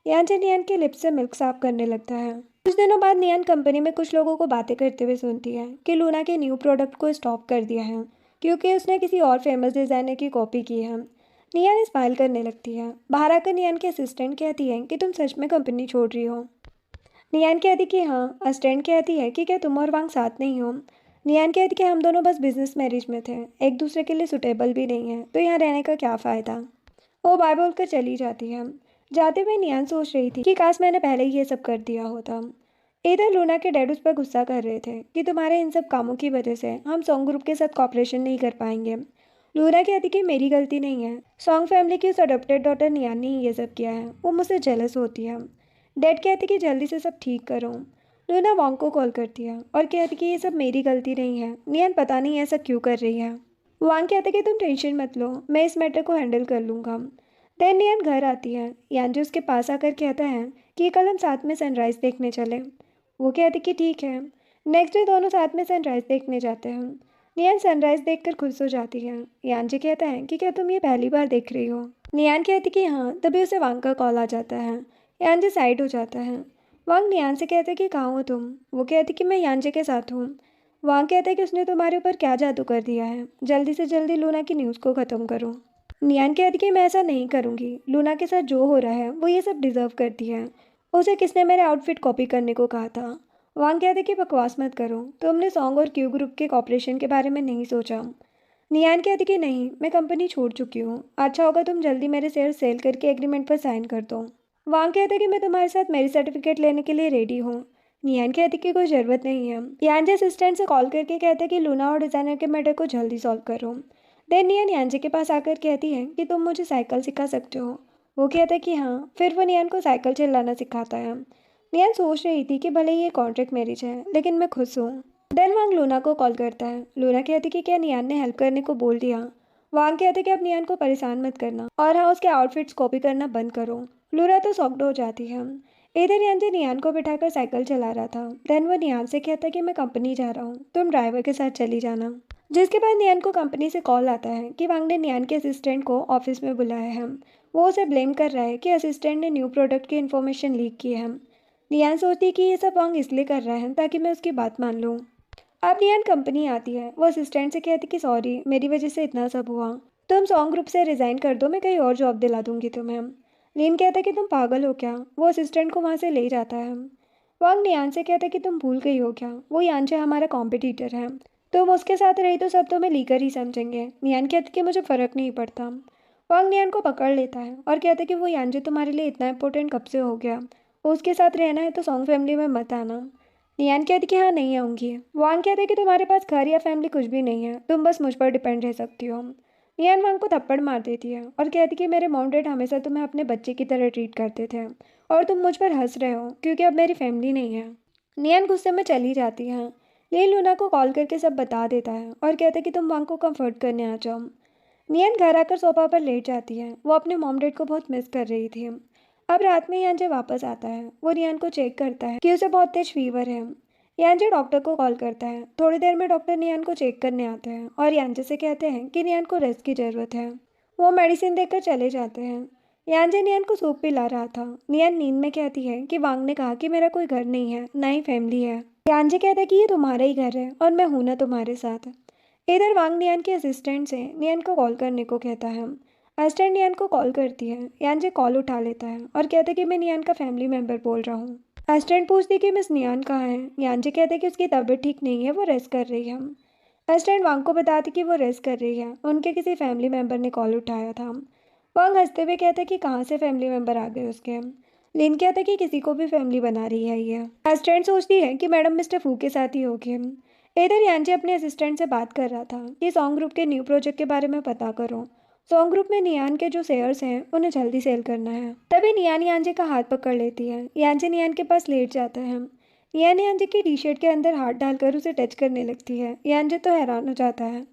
यांजे नियान के लिप्स से मिल्क साफ करने लगता है। कुछ दिनों बाद नियान कंपनी में कुछ लोगों को बातें करते हुए सुनती है कि लूना के न्यू प्रोडक्ट को स्टॉप कर दिया है क्योंकि उसने किसी और फेमस डिज़ाइनर की कॉपी की है। नियान स्माइल करने लगती है। बाहर आकर नियान की असिस्टेंट कहती है कि तुम सच में कंपनी छोड़ रही हो। नियान कहती कि हाँ। असिस्टेंट कहती है कि क्या तुम और वांग साथ नहीं हो। नियान कहती कि हम दोनों बस बिजनेस मैरिज में थे, एक दूसरे के लिए सुटेबल भी नहीं है, तो यहाँ रहने का क्या फ़ायदा। वो बाय बोलकर चली जाती है। जाते हुए नियान सोच रही थी कि काश मैंने पहले ही ये सब कर दिया होता। इधर लूना के डैड उस पर गुस्सा कर रहे थे कि तुम्हारे इन सब कामों की वजह से हम सॉन्ग ग्रुप के साथ कॉपरेशन नहीं कर पाएंगे। लूना कहती कि मेरी गलती नहीं है, सॉन्ग फैमिली की उस अडॉप्टेड डॉटर नियान ने ही ये सब किया है, वो मुझसे जेलस होती है। डैड कहती कि जल्दी से सब ठीक करो। लूना वांग को कॉल करती है और कहती कि ये सब मेरी गलती नहीं है, नियान पता नहीं ऐसा क्यों कर रही है। वांग कहते कि तुम टेंशन मत लो, मैं इस मैटर को हैंडल कर लूँगा। देन नियन घर आती है। यानजे उसके पास आकर कहता है कि कल हम साथ में सनराइज़ देखने चले। वो कहती कि ठीक है। नेक्स्ट डे दोनों साथ में सनराइज़ देखने जाते हैं। नियन सनराइज़ देखकर खुश हो जाती है। यानजे कहता है कि क्या तुम ये पहली बार देख रही हो? नियान कहती कि हाँ। तभी उसे वांग का कॉल आ जाता है। यानजे साइड हो जाता है। वांग नियान से कहता है कि कहाँ हो तुम? वो कहती कि मैं यानजे के साथ हूँ। वांग कहता है कि उसने तुम्हारे ऊपर क्या जादू कर दिया है, जल्दी से जल्दी लूना की न्यूज़ को ख़त्म करो। नियान कहती कि मैं ऐसा नहीं करूँगी। लूना के साथ जो हो रहा है वो ये सब डिज़र्व करती है। उसे किसने मेरे आउटफिट कॉपी करने को कहा था? वांग कहते कि बकवास मत करो, तुमने सॉन्ग और क्यू ग्रुप के कॉपरेशन के बारे में नहीं सोचा। नियान कहती कि नहीं, मैं कंपनी छोड़ चुकी हूँ। अच्छा होगा तुम जल्दी मेरे शेयर सेल करके एग्रीमेंट पर साइन कर दो। वांग कहते कि मैं तुम्हारे साथ मेरी सर्टिफिकेट लेने के लिए रेडी हूँ। नियान कहती कि कोई ज़रूरत नहीं है। यानजे असिस्टेंट से कॉल करके कहते कि लूना और डिज़ाइनर के मैटर को जल्दी सॉल्व करो। देन नियान यानजे के पास आकर कहती है कि तुम मुझे साइकिल सिखा सकते हो। वो कहता है कि हाँ। फिर वो नियान को साइकिल चलाना सिखाता है। नियान सोच रही थी कि भले ही ये कॉन्ट्रैक्ट मैरिज है लेकिन मैं खुश हूँ। देन वांग लूना को कॉल करता है। लूना कहती कि क्या नियान ने हेल्प करने को बोल दिया? वांग कहते कि अब नियान को परेशान मत करना और हाँ, उसके आउटफिट्स कॉपी करना बंद करो। लूना तो शॉक्ड हो जाती है। इधर यानजे नियान को बिठाकर साइकिल चला रहा था। देन वो नियान से कहता कि मैं कंपनी जा रहा हूँ, तुम ड्राइवर के साथ चली जाना। जिसके बाद नियान को कंपनी से कॉल आता है कि वांग ने नियान के असिस्टेंट को ऑफिस में बुलाया है। वो उसे ब्लेम कर रहा है कि असिस्टेंट ने न्यू प्रोडक्ट की इन्फॉर्मेशन लीक की है। नियान सोचती है कि ये सब वांग इसलिए कर रहा है ताकि मैं उसकी बात मान लूँ। अब नियान कंपनी आती है। वो असिस्टेंट से कहती कि सॉरी, मेरी वजह से इतना सब हुआ। तुम सॉन्ग ग्रुप से रिज़ाइन कर दो, मैं कहीं और जॉब दिला दूंगी तुम्हें। लीन कहता है कि तुम पागल हो क्या? वो असिस्टेंट को वहाँ से ले जाता है। वांग नियान से कहता है कि तुम भूल गई हो क्या, वो यानचे हमारा कॉम्पिटिटर है। तुम उसके साथ रही तो सब तुम्हें लीकर ही समझेंगे। नियान कहती कि मुझे फ़र्क नहीं पड़ता। वांग नियान को पकड़ लेता है और कहता है कि वो यानचे तुम्हारे लिए इतना इंपॉर्टेंट कब से हो गया? उसके साथ रहना है तो सॉन्ग फैमिली में मत आना। नियान कहती कि हाँ, नहीं आऊँगी। वांग कहते कि तुम्हारे पास घर या फैमिली कुछ भी नहीं है, तुम बस मुझ पर डिपेंड रह सकती हो। नियान वांग को थप्पड़ मार देती है और कहती कि मेरे मॉम डैड हमेशा तुम्हें अपने बच्चे की तरह ट्रीट करते थे और तुम मुझ पर हंस रहे हो क्योंकि अब मेरी फैमिली नहीं है। नियान गुस्से में चली जाती है। ये लूना को कॉल करके सब बता देता है और कहता है कि तुम वांग को कंफर्ट करने आ जाओ। नियन घर आकर सोफा पर लेट जाती है। वो अपने मॉम डैड को बहुत मिस कर रही थी। अब रात में यांजे वापस आता है। वो रियान को चेक करता है कि उसे बहुत तेज फीवर है। यांजे डॉक्टर को कॉल करता है। थोड़ी देर में डॉक्टर नियान को चेक करने आते हैं और यांजे से कहते हैं कि नियान को रेस्ट की ज़रूरत है। वो मेडिसिन देकर चले जाते हैं। यांजे नियान को सूप पिला रहा था। नियान नींद में कहती है कि वांग ने कहा कि मेरा कोई घर नहीं है, ना ही फैमिली है। यांजे कहता है कि ये तुम्हारा ही घर है और मैं हूं ना तुम्हारे साथ। इधर वांग नियान के असिस्टेंट से नियान को कॉल करने को कहता है। असिस्टेंट नियान को कॉल करती है। यांजे कॉल उठा लेता है और कहता है कि मैं नियान का फैमिली मेंबर बोल रहा हूँ। असिस्टेंट पूछती कि मिस नियान कहाँ है। यांजे कहते कि उसकी तबीयत ठीक नहीं है, वो रेस्ट कर रही है। असिस्टेंट वांग को बताती कि वो रेस्ट कर रही है, उनके किसी फैमिली मेंबर ने कॉल उठाया था। वांग हंसते हुए कहता है कि कहाँ से फैमिली मेंबर आ गए उसके। लिन कहता है कि किसी को भी फैमिली बना रही है ये। असिस्टेंट सोचती है कि मैडम मिस्टर फू के साथ ही होगी। इधर यांजे अपने असिस्टेंट से बात कर रहा था कि सॉन्ग ग्रुप के न्यू प्रोजेक्ट के बारे में पता करो। सॉन्ग ग्रुप में नियान के जो शेयर्स हैं उन्हें जल्दी सेल करना है। तभी नियान यांजे का हाथ पकड़ लेती है। यांजे नियान के पास लेट जाता है। नियान यांजे की टी शर्ट के अंदर हाथ डालकर उसे टच करने लगती है। यांजे तो हैरान हो जाता है।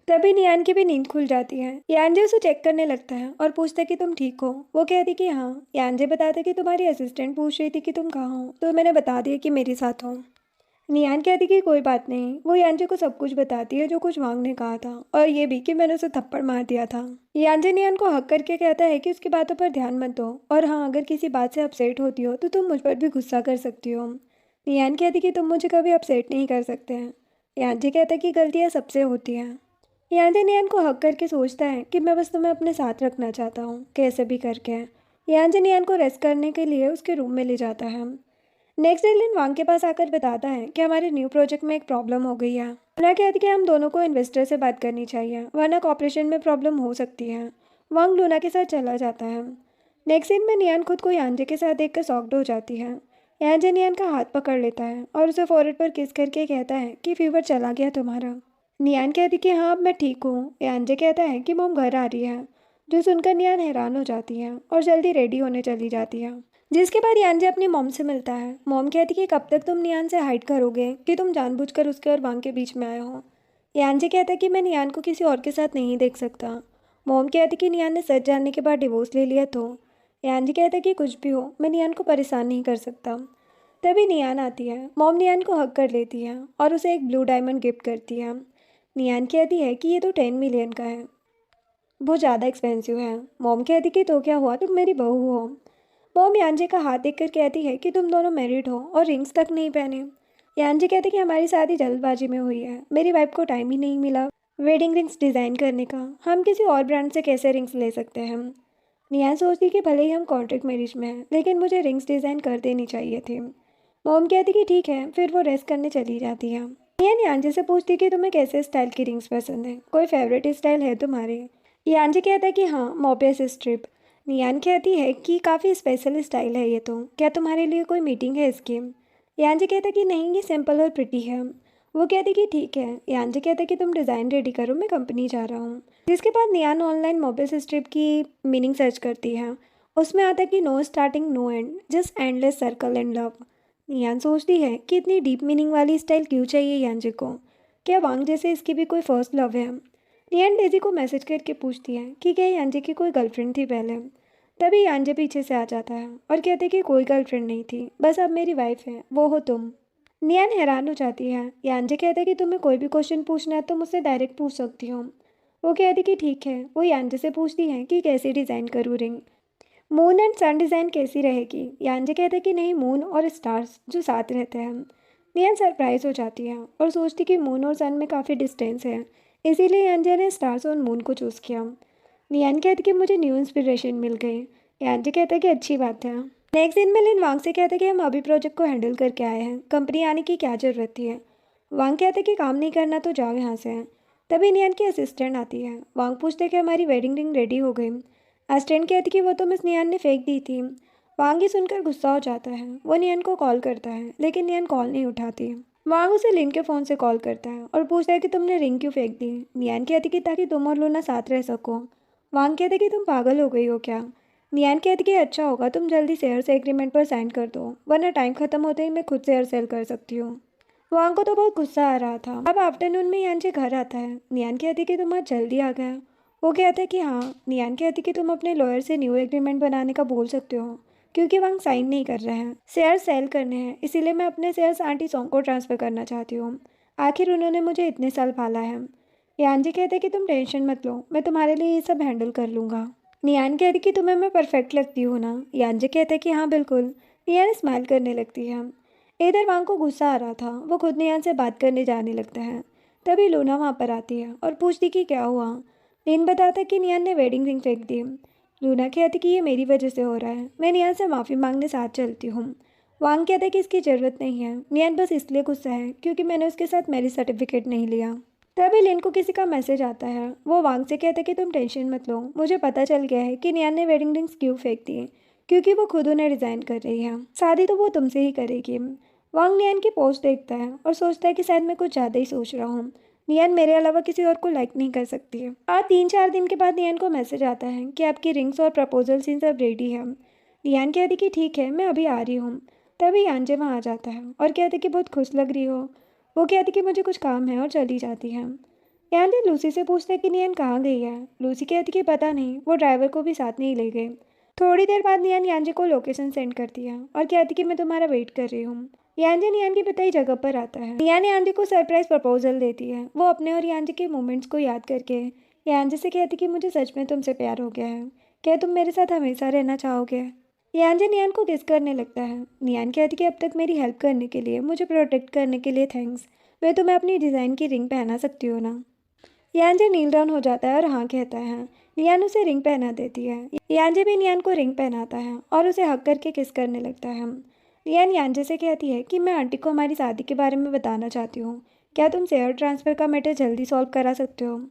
तभी नियान की भी नींद खुल जाती है। यांजे उसे चेक करने लगता है और पूछता है कि तुम ठीक हो। वो कहती कि हाँ। यांजे बताता कि तुम्हारी असिस्टेंट पूछ रही थी कि तुम कहाँ हो, तो मैंने बता दिया कि मेरे साथ हो। नियान कहती कि कोई बात नहीं। वो यांजे को सब कुछ बताती है जो कुछ वांग ने कहा था और ये भी कि मैंने उसे थप्पड़ मार दिया था। यांजे नियान को हक करके कहता है कि उसकी बातों पर ध्यान मत दो और हाँ, अगर किसी बात से अपसेट होती हो तो तुम मुझ पर भी गुस्सा कर सकती हो। नियान कहती कि तुम मुझे कभी अपसेट नहीं कर सकते हैं। यांजे कहता है कि गलतियाँ सबसे होती हैं। यांजे नियान को हक करके सोचता है कि मैं बस तुम्हें अपने साथ रखना चाहता हूँ, कैसे भी करके। यांजे नियान को रेस्ट करने के लिए उसके रूम में ले जाता है। नेक्स्ट डे लिन वांग के पास आकर बताता है कि हमारे न्यू प्रोजेक्ट में एक प्रॉब्लम हो गई है। लूना कहती कि हम दोनों को इन्वेस्टर से बात करनी चाहिए वरना कॉपरेशन में प्रॉब्लम हो सकती है। वांग लूना के साथ चला जाता है। नेक्स्ट सीन में नियान खुद को यांजे के साथ देखकर शॉक्ड हो जाती है। यांजे नियान का हाथ पकड़ लेता है और उसे फोrehead पर किस करके कहता है कि फीवर चला गया तुम्हारा। नियान कहती कि हाँ, अब मैं ठीक हूँ। यांजे कहता है कि मॉम घर आ रही है, जो सुनकर नियान हैरान हो जाती है और जल्दी रेडी होने चली जाती है। जिसके बाद यांजे अपनी मॉम से मिलता है। मॉम कहती कि कब तक तुम नियान से हाइड करोगे कि तुम जानबूझकर उसके और वांग के बीच में आए हो। यांजे कहता है कि मैं नियान को किसी और के साथ नहीं देख सकता। मॉम कहती कि नियान ने सच जानने के बाद डिवोर्स ले लिया तो यान जी कहता कि कुछ भी हो मैं नियान को परेशान नहीं कर सकता। तभी नियान आती है। मॉम नियान को हक कर लेती है और उसे एक ब्लू डायमंड गिफ्ट करती है। नियान कहती है कि ये तो 10 मिलियन का है, वो ज़्यादा एक्सपेंसिव है। मॉम कहती कि तो क्या हुआ, तुम मेरी बहू हो। मॉम यांजे का हाथ देखकर कहती है कि तुम दोनों मैरिड हो और रिंग्स तक नहीं पहने। यांजे कहते कि हमारी शादी जल्दबाजी में हुई है, मेरी वाइफ को टाइम ही नहीं मिला वेडिंग रिंग्स डिज़ाइन करने का, हम किसी और ब्रांड से कैसे रिंग्स ले सकते हैं। नियान सोचती कि भले ही हम कॉन्ट्रैक्ट मैरिज में हैं लेकिन मुझे रिंग्स डिज़ाइन कर देनी चाहिए थी। मॉम कहती कि ठीक है, फिर वो रेस्ट करने चली जाती है। नियान यांजे से पूछती कि तुम्हें कैसे स्टाइल की रिंग्स पसंद है, कोई फेवरेट स्टाइल है तुम्हारे। यांजे कहता है कि हाँ, मोबियस स्ट्रिप। नियान कहती है कि काफ़ी स्पेशल स्टाइल है ये तो, क्या तुम्हारे लिए कोई मीटिंग है इसकी। यांजे कहता है कि नहीं, ये सिंपल और प्रिटी है। वो कहती कि ठीक है। यांजे कहता है कि तुम डिज़ाइन रेडी करो, मैं कंपनी जा रहा हूँ। जिसके बाद नियान ऑनलाइन मोबियस स्ट्रिप की मीनिंग सर्च करती है। उसमें आता है कि no starting no end, just endless circle and love. Niyan सोचती है कि इतनी डीप मीनिंग वाली स्टाइल क्यों चाहिए यांजे को, क्या वांग जैसे इसकी भी कोई फर्स्ट लव है। नियान डेजी को मैसेज करके पूछती है कि क्या यांजे की कोई गर्लफ्रेंड थी पहले। तभी यांजे पीछे से आ जाता है और कहते कि कोई गर्लफ्रेंड नहीं थी, बस अब मेरी वाइफ है, वो हो तुम। नियान हैरान हो जाती है। यांजे कहते कि तुम्हें कोई भी क्वेश्चन पूछना है तो मुझसे डायरेक्ट पूछ सकती हो। वो कहती कि ठीक है। वो यांजे से पूछती है कि कैसे डिज़ाइन करूँ ring, moon and sun design कैसी रहेगी। यांजे कहते कि नहीं, मून और स्टार्स जो साथ रहते हैं। नियान सरप्राइज हो जाती है और सोचती कि मून और सन में काफ़ी डिस्टेंस है, इसीलिए यांजे ने स्टार्स और मून को चूज़ किया। नियान कहती कि मुझे न्यू इंस्पिरेशन मिल गई। यांजे कहता कि अच्छी बात है। नेक्स्ट दिन में लिन वांग से कहते कि हम अभी प्रोजेक्ट को हैंडल करके आए हैं, कंपनी आने की क्या ज़रूरत थी है। वांग कहते कि काम नहीं करना तो जाओ यहाँ से। तभी नियान की असिस्टेंट आती है। वांग पूछते कि हमारी वेडिंग रिंग रेडी हो गई। असिस्टेंट कहती कि वो तो मिस नियान ने फेंक दी थी। वांग ये सुनकर गुस्सा हो जाता है। वो नियान को कॉल करता है लेकिन नियान कॉल नहीं उठाती। वांग उसे लिन के फ़ोन से कॉल करता है और पूछता है कि तुमने रिंग क्यों फेंक दी। नियान कहती कि ताकि तुम और लूना साथ रह सको। वांग कहते कि तुम पागल हो गई हो क्या। नियान कहती कि अच्छा होगा तुम जल्दी शेयर से एग्रीमेंट पर साइन कर दो, वरना टाइम खत्म होते ही मैं खुद शेयर सेल कर सकती हूँ। वांग को तो बहुत गुस्सा आ रहा था। अब आफ्टरनून में यांजे घर आता है। नियान कहती कि तुम आज जल्दी आ गया। वो कहता है कि हाँ। नियान कहती कि तुम अपने लॉयर से न्यू एग्रीमेंट बनाने का बोल सकते हो, क्योंकि वांग साइन नहीं कर रहे हैं, शेयर सेल करने हैं, इसीलिए मैं अपने शेयर्स आंटी सॉन्ग को ट्रांसफ़र करना चाहती हूँ। आखिर उन्होंने मुझे इतने साल पाला है। यांजे कहते कि तुम टेंशन मत लो, मैं तुम्हारे लिए ये सब हैंडल कर लूँगा। नियान कहती कि तुम्हें मैं परफेक्ट लगती हूँ ना। यांजे कहते कि हाँ बिल्कुल। नियान स्माइल करने लगती है। इधर वांग को गुस्सा आ रहा था। वो खुद नियान से बात करने जाने लगता है। तभी लूना वहाँ पर आती है और पूछती कि क्या हुआ। लिन बताता कि नियान ने वेडिंग रिंग फेंक दी। लूना कहती कि ये मेरी वजह से हो रहा है, मैं नियान से माफ़ी मांगने साथ चलती हूँ। वांग कहता है कि इसकी ज़रूरत नहीं है, नियान बस इसलिए गुस्सा है क्योंकि मैंने उसके साथ मैरिज सर्टिफिकेट नहीं लिया। तभी लिन को किसी का मैसेज आता है। वो वांग से कहता है कि तुम टेंशन मत लो, मुझे पता चल गया है कि नियान ने वेडिंग रिंग्स क्यों फेंक दी, क्योंकि वो खुद उन्हें डिज़ाइन कर रही है, शादी तो वो तुमसे ही करेगी। वांग नियान की पोस्ट देखता है और सोचता है कि शायद मैं कुछ ज़्यादा ही सोच रहा हूँ, नियान मेरे अलावा किसी और को लाइक नहीं कर सकती है। आज 3-4 दिन के बाद नियान को मैसेज आता है कि आपकी रिंग्स और प्रपोजल सीन सब रेडी है। नियान कहती कि ठीक है, मैं अभी आ रही हूँ। तभी यांजे वहाँ आ जाता है और कहते कि बहुत खुश लग रही हो। वो कहती कि मुझे कुछ काम है और चली जाती है। यांजे लूसी से पूछते कि नियान कहाँ गई है। लूसी कहती कि पता नहीं, वो ड्राइवर को भी साथ नहीं ले गए। थोड़ी देर बाद नियान यांजे को लोकेशन सेंड करती है और कहती कि मैं तुम्हारा वेट कर रही हूँ। यांजे नियान की बताई जगह पर आता है। नियान यांजे को सरप्राइज प्रपोजल देती है। वो अपने और यांजे के मोमेंट्स को याद करके यांजे से कहती कि मुझे सच में तुमसे प्यार हो गया है, क्या तुम मेरे साथ हमेशा रहना चाहोगे। यांजे नियान को किस करने लगता है। नियान कहती कि अब तक मेरी हेल्प करने के लिए, मुझे प्रोटेक्ट करने के लिए थैंक्स, मैं तुम्हें अपनी डिज़ाइन की रिंग पहना सकती हूँ ना। यांजे नील डाउन हो जाता है और हाँ कहता है। नियान उसे रिंग पहना देती है। यांजे भी नियान को रिंग पहनाता है और उसे हक करके किस करने लगता है। नियान यांजे से कहती है कि मैं आंटी को हमारी शादी के बारे में बताना चाहती हूँ, क्या तुम शेयर ट्रांसफ़र का मैटर जल्दी सॉल्व करा सकते हो।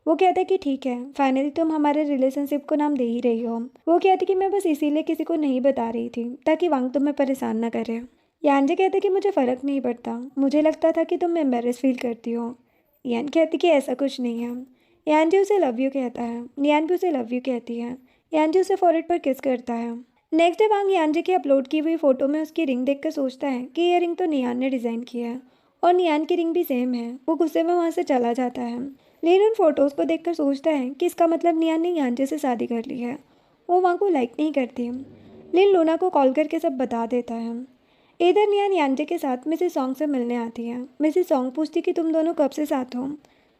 वो कहता है कि ठीक है, फाइनली तुम हमारे रिलेशनशिप को नाम दे ही रही हो। वो कहती कि मैं बस इसीलिए किसी को नहीं बता रही थी ताकि वांग तुम्हें परेशान ना करे। यांजे कहते कि मुझे फ़र्क नहीं पड़ता, मुझे लगता था कि तुम एम्बेरस फील करती हो। नियान कहती कि ऐसा कुछ नहीं है। यांजे उसे लव यू कहता है। नियान भी उसे लव यू कहती है। यांजे उसे फॉरहेड पर किस करता है। नेक्स्ट डे वांग यांजे की अपलोड की हुई फ़ोटो में उसकी रिंग देखकर सोचता है कि यह रिंग तो नियान ने डिज़ाइन किया है और नियान की रिंग भी सेम है। वो गुस्से में वहाँ से चला जाता है। लिन उन फोटोज़ को देखकर सोचता है कि इसका मतलब नियान ने यांजे से शादी कर ली है। वो वहाँ को लाइक नहीं करती। लिन लूना को कॉल करके सब बता देता है। इधर नियान यांजे के साथ मिसेस सॉन्ग से मिलने आती है। मिसेस सॉन्ग पूछती कि तुम दोनों कब से साथ हो।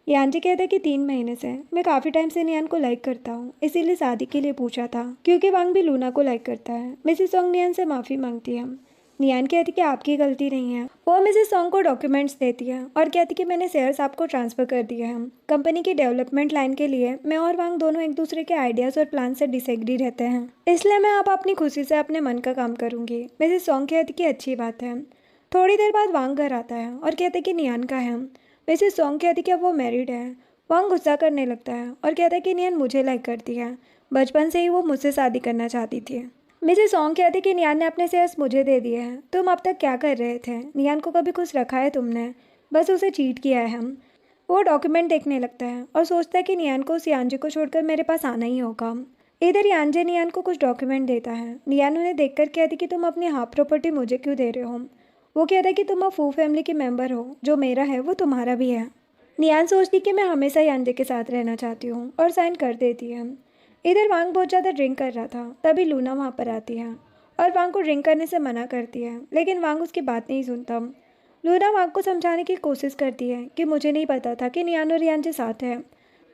यांजे कहता है कि 3 महीने से। मैं काफ़ी टाइम से नियान को लाइक करता हूँ, इसीलिए शादी के लिए पूछा था, क्योंकि वांग भी लूना को लाइक करता है। मिसेस सॉन्ग नियान से माफ़ी मांगती है। नियान कहती कि आपकी गलती नहीं है। वो मिसेस सॉन्ग को डॉक्यूमेंट्स देती है और कहती कि मैंने शेयर्स आपको ट्रांसफ़र कर दिए हैं। कंपनी की डेवलपमेंट लाइन के लिए मैं और वांग दोनों एक दूसरे के आइडियाज़ और प्लान से डिसएग्री रहते हैं, इसलिए मैं अब अपनी खुशी से अपने मन का काम करूँगी। मिसेस सॉन्ग कहती कि अच्छी बात है। थोड़ी देर बाद वांग घर आता है और कहते कि नियान का है। मिसेस सॉन्ग कहती कि अब वो मैरिड है। वांग गुस्सा करने लगता है और कहता है कि नियान मुझे लाइक करती है, बचपन से ही वो मुझसे शादी करना चाहती थी। मिसेस सॉन्ग कहती कि नियान ने अपने शेयर्स मुझे दे दिए हैं। तुम अब तक क्या कर रहे थे? नियान को कभी खुश रखा है तुमने? बस उसे चीट किया है हम। वो डॉक्यूमेंट देखने लगता है और सोचता है कि नियान को उस यांजे को छोड़कर मेरे पास आना ही होगा। इधर यांजे नियान को कुछ डॉक्यूमेंट देता है। नियान उन्हें देखकर कहती कि तुम अपनी हाफ प्रॉपर्टी मुझे क्यों दे रहे हो? वो कहता है कि तुम अब फू फैमिली के मेंबर हो, जो मेरा है वो तुम्हारा भी है। नियान सोचती कि मैं हमेशा यांजे के साथ रहना चाहती हूँ और साइन कर देती है। इधर वांग बहुत ज़्यादा ड्रिंक कर रहा था, तभी लूना वहाँ पर आती है और वांग को ड्रिंक करने से मना करती है, लेकिन वांग उसकी बात नहीं सुनता। लूना वांग को समझाने की कोशिश करती है कि मुझे नहीं पता था कि नियान और यांजे साथ है।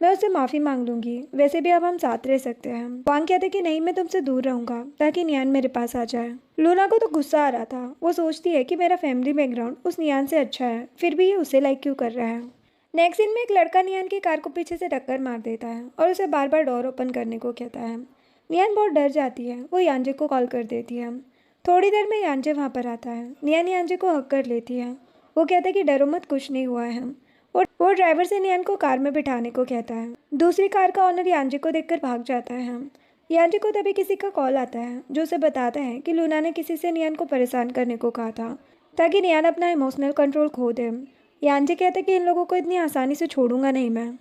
मैं उससे माफ़ी मांग लूँगी, वैसे भी अब हम साथ रह सकते हैं। वांग कहते कि नहीं, मैं तुमसे दूर रहूँगा ताकि नियान मेरे पास आ जाए। लूना को तो गुस्सा आ रहा था। वो सोचती है कि मेरा फैमिली बैकग्राउंड उस नियान से अच्छा है, फिर भी ये उसे लाइक क्यों कर रहा है। नेक्स्ट सीन में एक लड़का नियान की कार को पीछे से टक्कर मार देता है और उसे बार बार डोर ओपन करने को कहता है। नियान बहुत डर जाती है। वो यांजे को कॉल कर देती है। थोड़ी देर में यांजे वहाँ पर आता है। नियान यांजे को हक कर लेती है। वो कहता है कि डरो मत, कुछ नहीं हुआ है। वो ड्राइवर से नियान को कार में बिठाने को कहता है। दूसरी कार का ऑनर यांजे को देखकर भाग जाता है। यांजे को तभी किसी का कॉल आता है जो उसे बताता है कि लूना ने किसी से नियान को परेशान करने को कहा था ताकि नियान अपना इमोशनल कंट्रोल खो दे। यांजे कहता है कि इन लोगों को इतनी आसानी से छोड़ूंगा नहीं मैं।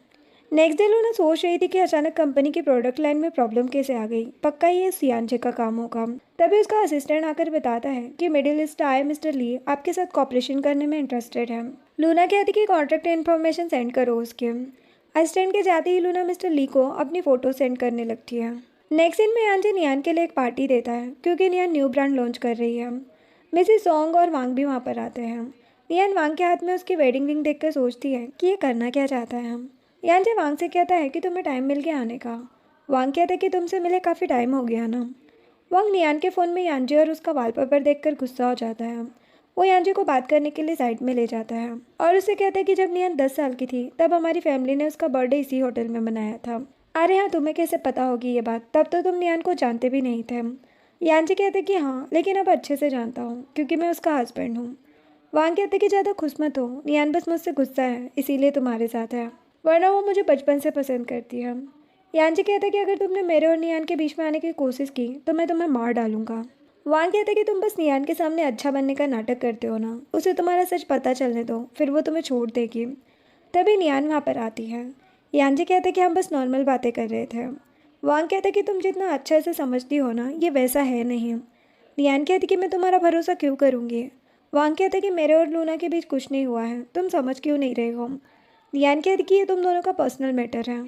नेक्स्ट डे लूना सोच रही थी कि अचानक कंपनी की प्रोडक्ट लाइन में प्रॉब्लम कैसे आ गई। पक्का ये इस यांजे का काम होगा। तभी उसका असिस्टेंट आकर बताता है कि मिडिल ईस्ट आए मिस्टर ली आपके साथ कॉपरेशन करने में इंटरेस्टेड है। लूना कहती कि कॉन्ट्रैक्ट इन्फॉर्मेशन सेंड करो उसके। असिस्टेंट के जाते ही लूना मिस्टर ली को अपनी फ़ोटो सेंड करने लगती है। नेक्स्ट दिन में यांजे नियान के लिए एक पार्टी देता है क्योंकि नियान न्यू ब्रांड लॉन्च कर रही है। मिसेस सॉन्ग और वांग भी वहाँ पर आते हैं। नियान वांग के हाथ में उसकी वेडिंग रिंग देखकर सोचती है कि ये करना क्या चाहता है। यांजे वांग से कहता है कि तुम्हें टाइम मिल गया आने का। वांग कहता है कि तुमसे मिले काफ़ी टाइम हो गया ना। वांग नियान के फ़ोन में यांजे और उसका वॉलपेपर देखकर गुस्सा हो जाता है। वो यांजे को बात करने के लिए साइड में ले जाता है और उसे कहता है कि जब नियान 10 साल की थी तब हमारी फैमिली ने उसका बर्थडे इसी होटल में मनाया था। अरे हाँ, तुम्हें कैसे पता होगी ये बात? तब तो तुम नियान को जानते भी नहीं थे। यांजे कहते कि हाँ, लेकिन अब अच्छे से जानता हूँ क्योंकि मैं उसका हस्बैंड हूँ। वांग कहते कि ज़्यादा खुश मत हो, नियान बस मुझसे गुस्सा है इसीलिए तुम्हारे साथ है, वरना वो मुझे बचपन से पसंद करती है। यांजे कहते कि अगर तुमने मेरे और नियान के बीच में आने की कोशिश की तो मैं तुम्हें मार डालूंगा। वांग कहते कि तुम बस नियान के सामने अच्छा बनने का नाटक करते हो ना, उसे तुम्हारा सच पता चलने दो, फिर वो तुम्हें छोड़ देगी। तभी नियान वहाँ पर आती है। यांजे कहते कि हम बस नॉर्मल बातें कर रहे थे। वांग कहते कि तुम जितना अच्छा से समझती हो ना, ये वैसा है नहीं। नियान कहती कि मैं तुम्हारा भरोसा क्यों करूँगी। वांग कहते कि मेरे और लूना के बीच कुछ नहीं हुआ है, तुम समझ क्यों नहीं रहे हो। नियान कहती कि ये तुम दोनों का पर्सनल मैटर है।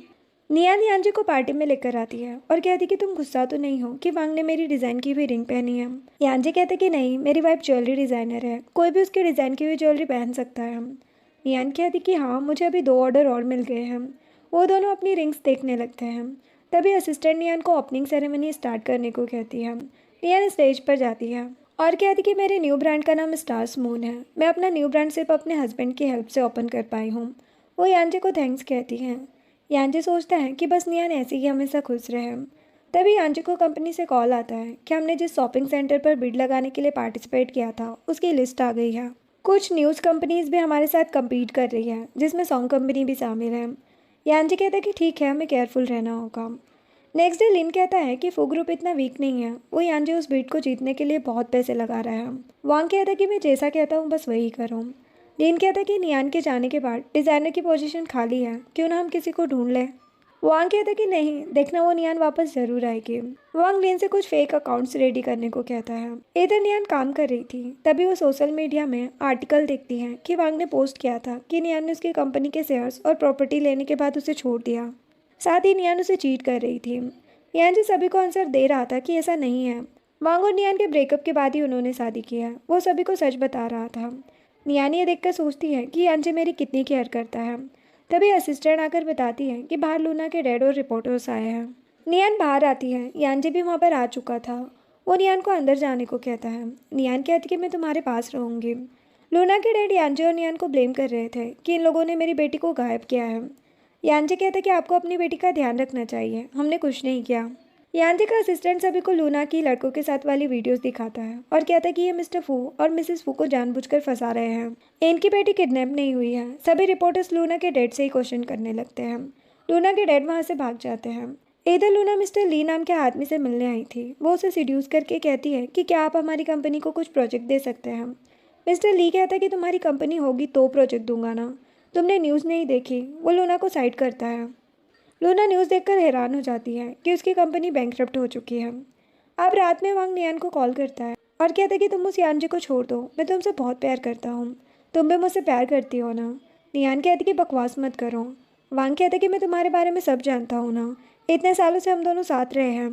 नियान यांजे को पार्टी में लेकर आती है और कहती कि तुम गुस्सा तो नहीं हो कि वांग ने मेरी डिज़ाइन की हुई रिंग पहनी है। यांजे कहते कि नहीं, मेरी वाइफ ज्वेलरी डिज़ाइनर है, कोई भी उसके डिज़ाइन की हुई ज्वेलरी पहन सकता है। नियान कहती कि हाँ, मुझे अभी 2 ऑर्डर और मिल गए हैं। वो दोनों अपनी रिंग्स देखने लगते हैं। तभी असिस्टेंट नियान को ओपनिंग सेरेमनी स्टार्ट करने को कहती है। नियान स्टेज पर जाती है और कहती कि मेरे न्यू ब्रांड का नाम स्टार्स मून है। मैं अपना न्यू ब्रांड सिर्फ अपने हस्बैंड की हेल्प से ओपन कर पाई हूँ। वो यांजे को थैंक्स कहती हैं। यांजे सोचता है कि बस नियान ऐसे ही हमेशा खुश रहे। तभी यांजे को कंपनी से कॉल आता है कि हमने जिस शॉपिंग सेंटर पर बिड लगाने के लिए पार्टिसिपेट किया था उसकी लिस्ट आ गई है। कुछ न्यूज़ कंपनीज भी हमारे साथ कम्पीट कर रही है, जिसमें सॉन्ग कंपनी भी शामिल है। यांजे कहता है कि ठीक है, हमें केयरफुल रहना होगा। नेक्स्ट डे लिन कहता है कि फू ग्रुप इतना वीक नहीं है, वो यांजे उस बीट को जीतने के लिए बहुत पैसे लगा रहा है। वांग कहता है कि मैं जैसा कहता हूँ बस वही करूँ। लिन कहता है कि नियान के जाने के बाद डिज़ाइनर की पोजीशन खाली है, क्यों ना हम किसी को ढूंढ लें। वांग कहता कि नहीं, देखना वो नियान वापस जरूर आएगी। वांग लिन से कुछ फेक अकाउंट्स रेडी करने को कहता है। इधर नियान काम कर रही थी, तभी वो सोशल मीडिया में आर्टिकल देखती है कि वांग ने पोस्ट किया था कि नियान ने उसकी कंपनी के शेयर्स और प्रॉपर्टी लेने के बाद उसे छोड़ दिया। साथ ही नियान उसे चीट कर रही थी। नियान जी सभी को आंसर दे रहा था कि ऐसा नहीं है। वांग और नियान के ब्रेकअप के बाद ही उन्होंने शादी की है। वो सभी को सच बता रहा था। नियान ये देखकर सोचती है कि यांजे मेरी कितनी केयर करता है। तभी असिस्टेंट आकर बताती है कि बाहर लूना के डैड और रिपोर्टर्स आए हैं। नियान बाहर आती है। यांजे भी वहाँ पर आ चुका था। वो नियान को अंदर जाने को कहता है। नियान कहती कि मैं तुम्हारे पास रहूँगी। लूना के डैड यांजे और नियान को ब्लेम कर रहे थे कि इन लोगों ने मेरी बेटी को गायब किया है। यांजे कहता कि आपको अपनी बेटी का ध्यान रखना चाहिए, हमने कुछ नहीं किया। यांजे का असिस्टेंट सभी को लूना की लड़कों के साथ वाली वीडियोस दिखाता है और कहता है कि ये मिस्टर फू और मिसेस फू को जानबूझकर फंसा रहे हैं। इनकी बेटी किडनैप नहीं हुई है। सभी रिपोर्टर्स लूना के डैड से ही क्वेश्चन करने लगते हैं। लूना के डैड वहाँ से भाग जाते हैं। इधर लूना मिस्टर ली नाम के आदमी से मिलने आई थी। वो उसे सिड्यूस करके कहती है कि क्या आप हमारी कंपनी को कुछ प्रोजेक्ट दे सकते हैं। मिस्टर ली कहता है कि तुम्हारी कंपनी होगी तो प्रोजेक्ट दूंगा ना, तुमने न्यूज़ नहीं देखी। वो लूना को साइड करता है। लूना न्यूज़ देखकर हैरान हो जाती है कि उसकी कंपनी बैंकरप्ट हो चुकी है। अब रात में वांग नियान को कॉल करता है और कहता है कि तुम उस यान जी को छोड़ दो, मैं तुमसे बहुत प्यार करता हूँ, तुम भी मुझसे प्यार करती हो ना। नियान कहती कि बकवास मत करो। वांग कहता कि मैं तुम्हारे बारे में सब जानता हूँ ना, इतने सालों से हम दोनों साथ रहे हैं।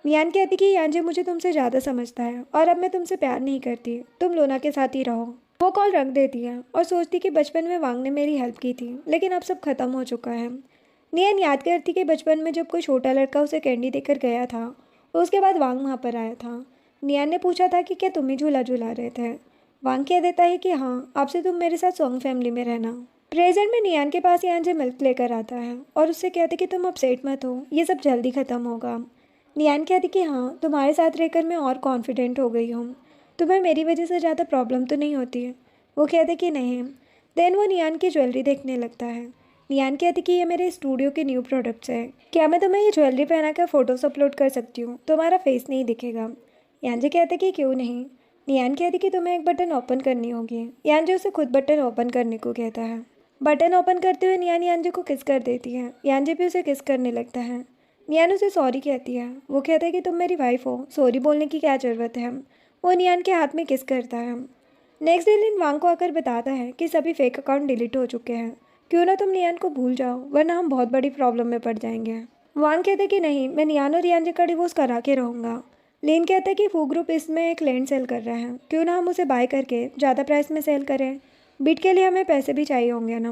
नियान कहती कि यान जी मुझे तुमसे ज़्यादा समझता है और अब मैं तुमसे प्यार नहीं करती, तुम लूना के साथ ही रहो। वो कॉल रख देती है और सोचती कि बचपन में वांग ने मेरी हेल्प की थी, लेकिन अब सब खत्म हो चुका है। नियन याद करती कि बचपन में जब कोई छोटा लड़का उसे कैंडी देकर गया था, उसके बाद वांग वहाँ पर आया था। नियन ने पूछा था कि क्या तुम ही झूला झूला रहे थे। वांग कह देता है कि हाँ, आपसे तुम मेरे साथ सॉन्ग फैमिली में रहना। प्रेजेंट में नियान के पास यांजे मिल्क लेकर आता है और उससे कहते कि तुम अपसेट मत हो, ये सब जल्दी ख़त्म होगा। नियान कहती कि हाँ, तुम्हारे साथ रहकर मैं और कॉन्फिडेंट हो गई हूँ, तुम्हें मेरी वजह से ज़्यादा प्रॉब्लम तो नहीं होती है। वो कहते कि नहीं। देन वो नियान की ज्वेलरी देखने लगता है। नियान कहती कि ये मेरे स्टूडियो के न्यू प्रोडक्ट्स हैं, क्या मैं तुम्हें ये ज्वेलरी पहना कर फोटोज अपलोड कर सकती हूँ, तुम्हारा फेस नहीं दिखेगा। यांजे कहते कि क्यों नहीं। नियान कहती कि तुम्हें एक बटन ओपन करनी होगी। यांजे उसे खुद बटन ओपन करने को कहता है। बटन ओपन करते हुए नियान यांजे को किस कर देती है। यांजे भी उसे किस करने लगता है। नियान उसे सॉरी कहती है। वो कहता है कि तुम मेरी वाइफ हो, सॉरी बोलने की क्या ज़रूरत है। वो नियान के हाथ में किस करता है। नेक्स्ट डे लिन वांग को आकर बताता है कि सभी फेक अकाउंट डिलीट हो चुके हैं, क्यों ना तुम नियान को भूल जाओ, वरना हम बहुत बड़ी प्रॉब्लम में पड़ जाएंगे। वांग कहते कि नहीं, मैं नियान और यांजे का डिवोर्स करा के रहूँगा। लिन कहता है कि फू ग्रुप इसमें एक लैंड सेल कर रहा है, क्यों ना हम उसे बाय करके ज़्यादा प्राइस में सेल करें, बिट के लिए हमें पैसे भी चाहिए होंगे ना।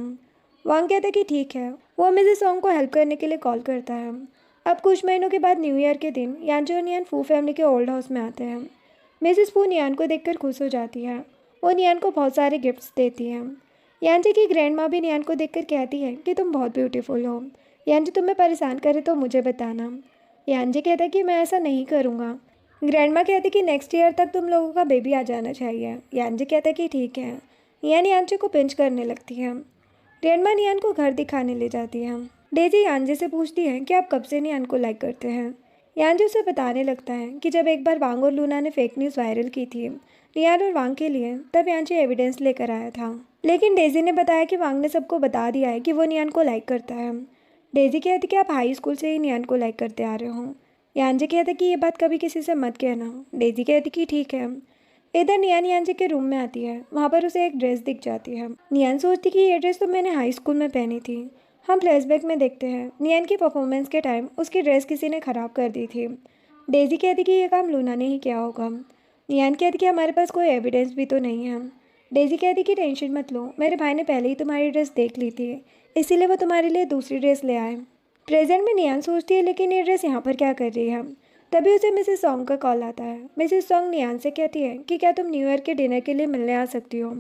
वांग कहता है कि ठीक है। वो मिसेस सॉन्ग को हेल्प करने के लिए कॉल करता है। अब कुछ महीनों के बाद न्यू ईयर के दिन यांजे और नियान फू फैमिली के ओल्ड हाउस में आते हैं। मिसेस फू नियान को देखकर खुश हो जाती है। वो नियान को बहुत सारे गिफ्ट्स देती है। यांजे की ग्रैंड माँ भी नियान को देखकर कहती है कि तुम बहुत ब्यूटीफुल हो, यांजे तुम्हें परेशान करे तो मुझे बताना। यांजे कहता है कि मैं ऐसा नहीं करूँगा। ग्रैंड माँ कहती कि नेक्स्ट ईयर तक तुम लोगों का बेबी आ जाना चाहिए। यांजे कहता है कि ठीक है। नियान यांजे को पिंच करने लगती है। ग्रैंड माँ नियान को घर दिखाने ले जाती है। डेजी यांजे से पूछती है कि आप कब से नियान को लाइक करते हैं। यांजे उसे बताने लगता है कि जब एक बार वांग और लूना ने फेक न्यूज़ वायरल की थी नियान और वांग के लिए, तब यांजे एविडेंस लेकर आया था। लेकिन डेजी ने बताया कि वांग ने सबको बता दिया है कि वो नियान को लाइक करता है। डेजी कहती कि आप हाई स्कूल से ही नियान को लाइक करते आ रहे हो। यांजे कहते कि ये बात कभी किसी से मत कहना। डेजी कहती कि ठीक है। इधर नियान यांजे के रूम में आती है। वहाँ पर उसे एक ड्रेस दिख जाती है। नियान सोचती कि ये ड्रेस तो मैंने हाई स्कूल में पहनी थी। हम फ्लैशबैक में देखते हैं नियान की परफॉर्मेंस के टाइम उसकी ड्रेस किसी ने ख़राब कर दी थी। डेजी कहती कि ये काम लूना ने ही किया होगा। नियान कहती कि हमारे पास कोई एविडेंस भी तो नहीं है। डेजी कहती कि टेंशन मत लो, मेरे भाई ने पहले ही तुम्हारी ड्रेस देख ली थी, इसीलिए वो तुम्हारे लिए दूसरी ड्रेस ले आए। प्रेजेंट में नियान सोचती है लेकिन ये ड्रेस यहाँ पर क्या कर रही है। तभी उसे मिसेस सॉन्ग का कॉल आता है। मिसेस सॉन्ग नियान से कहती है कि क्या तुम न्यू ईयर के डिनर के लिए मिलने आ सकती हो।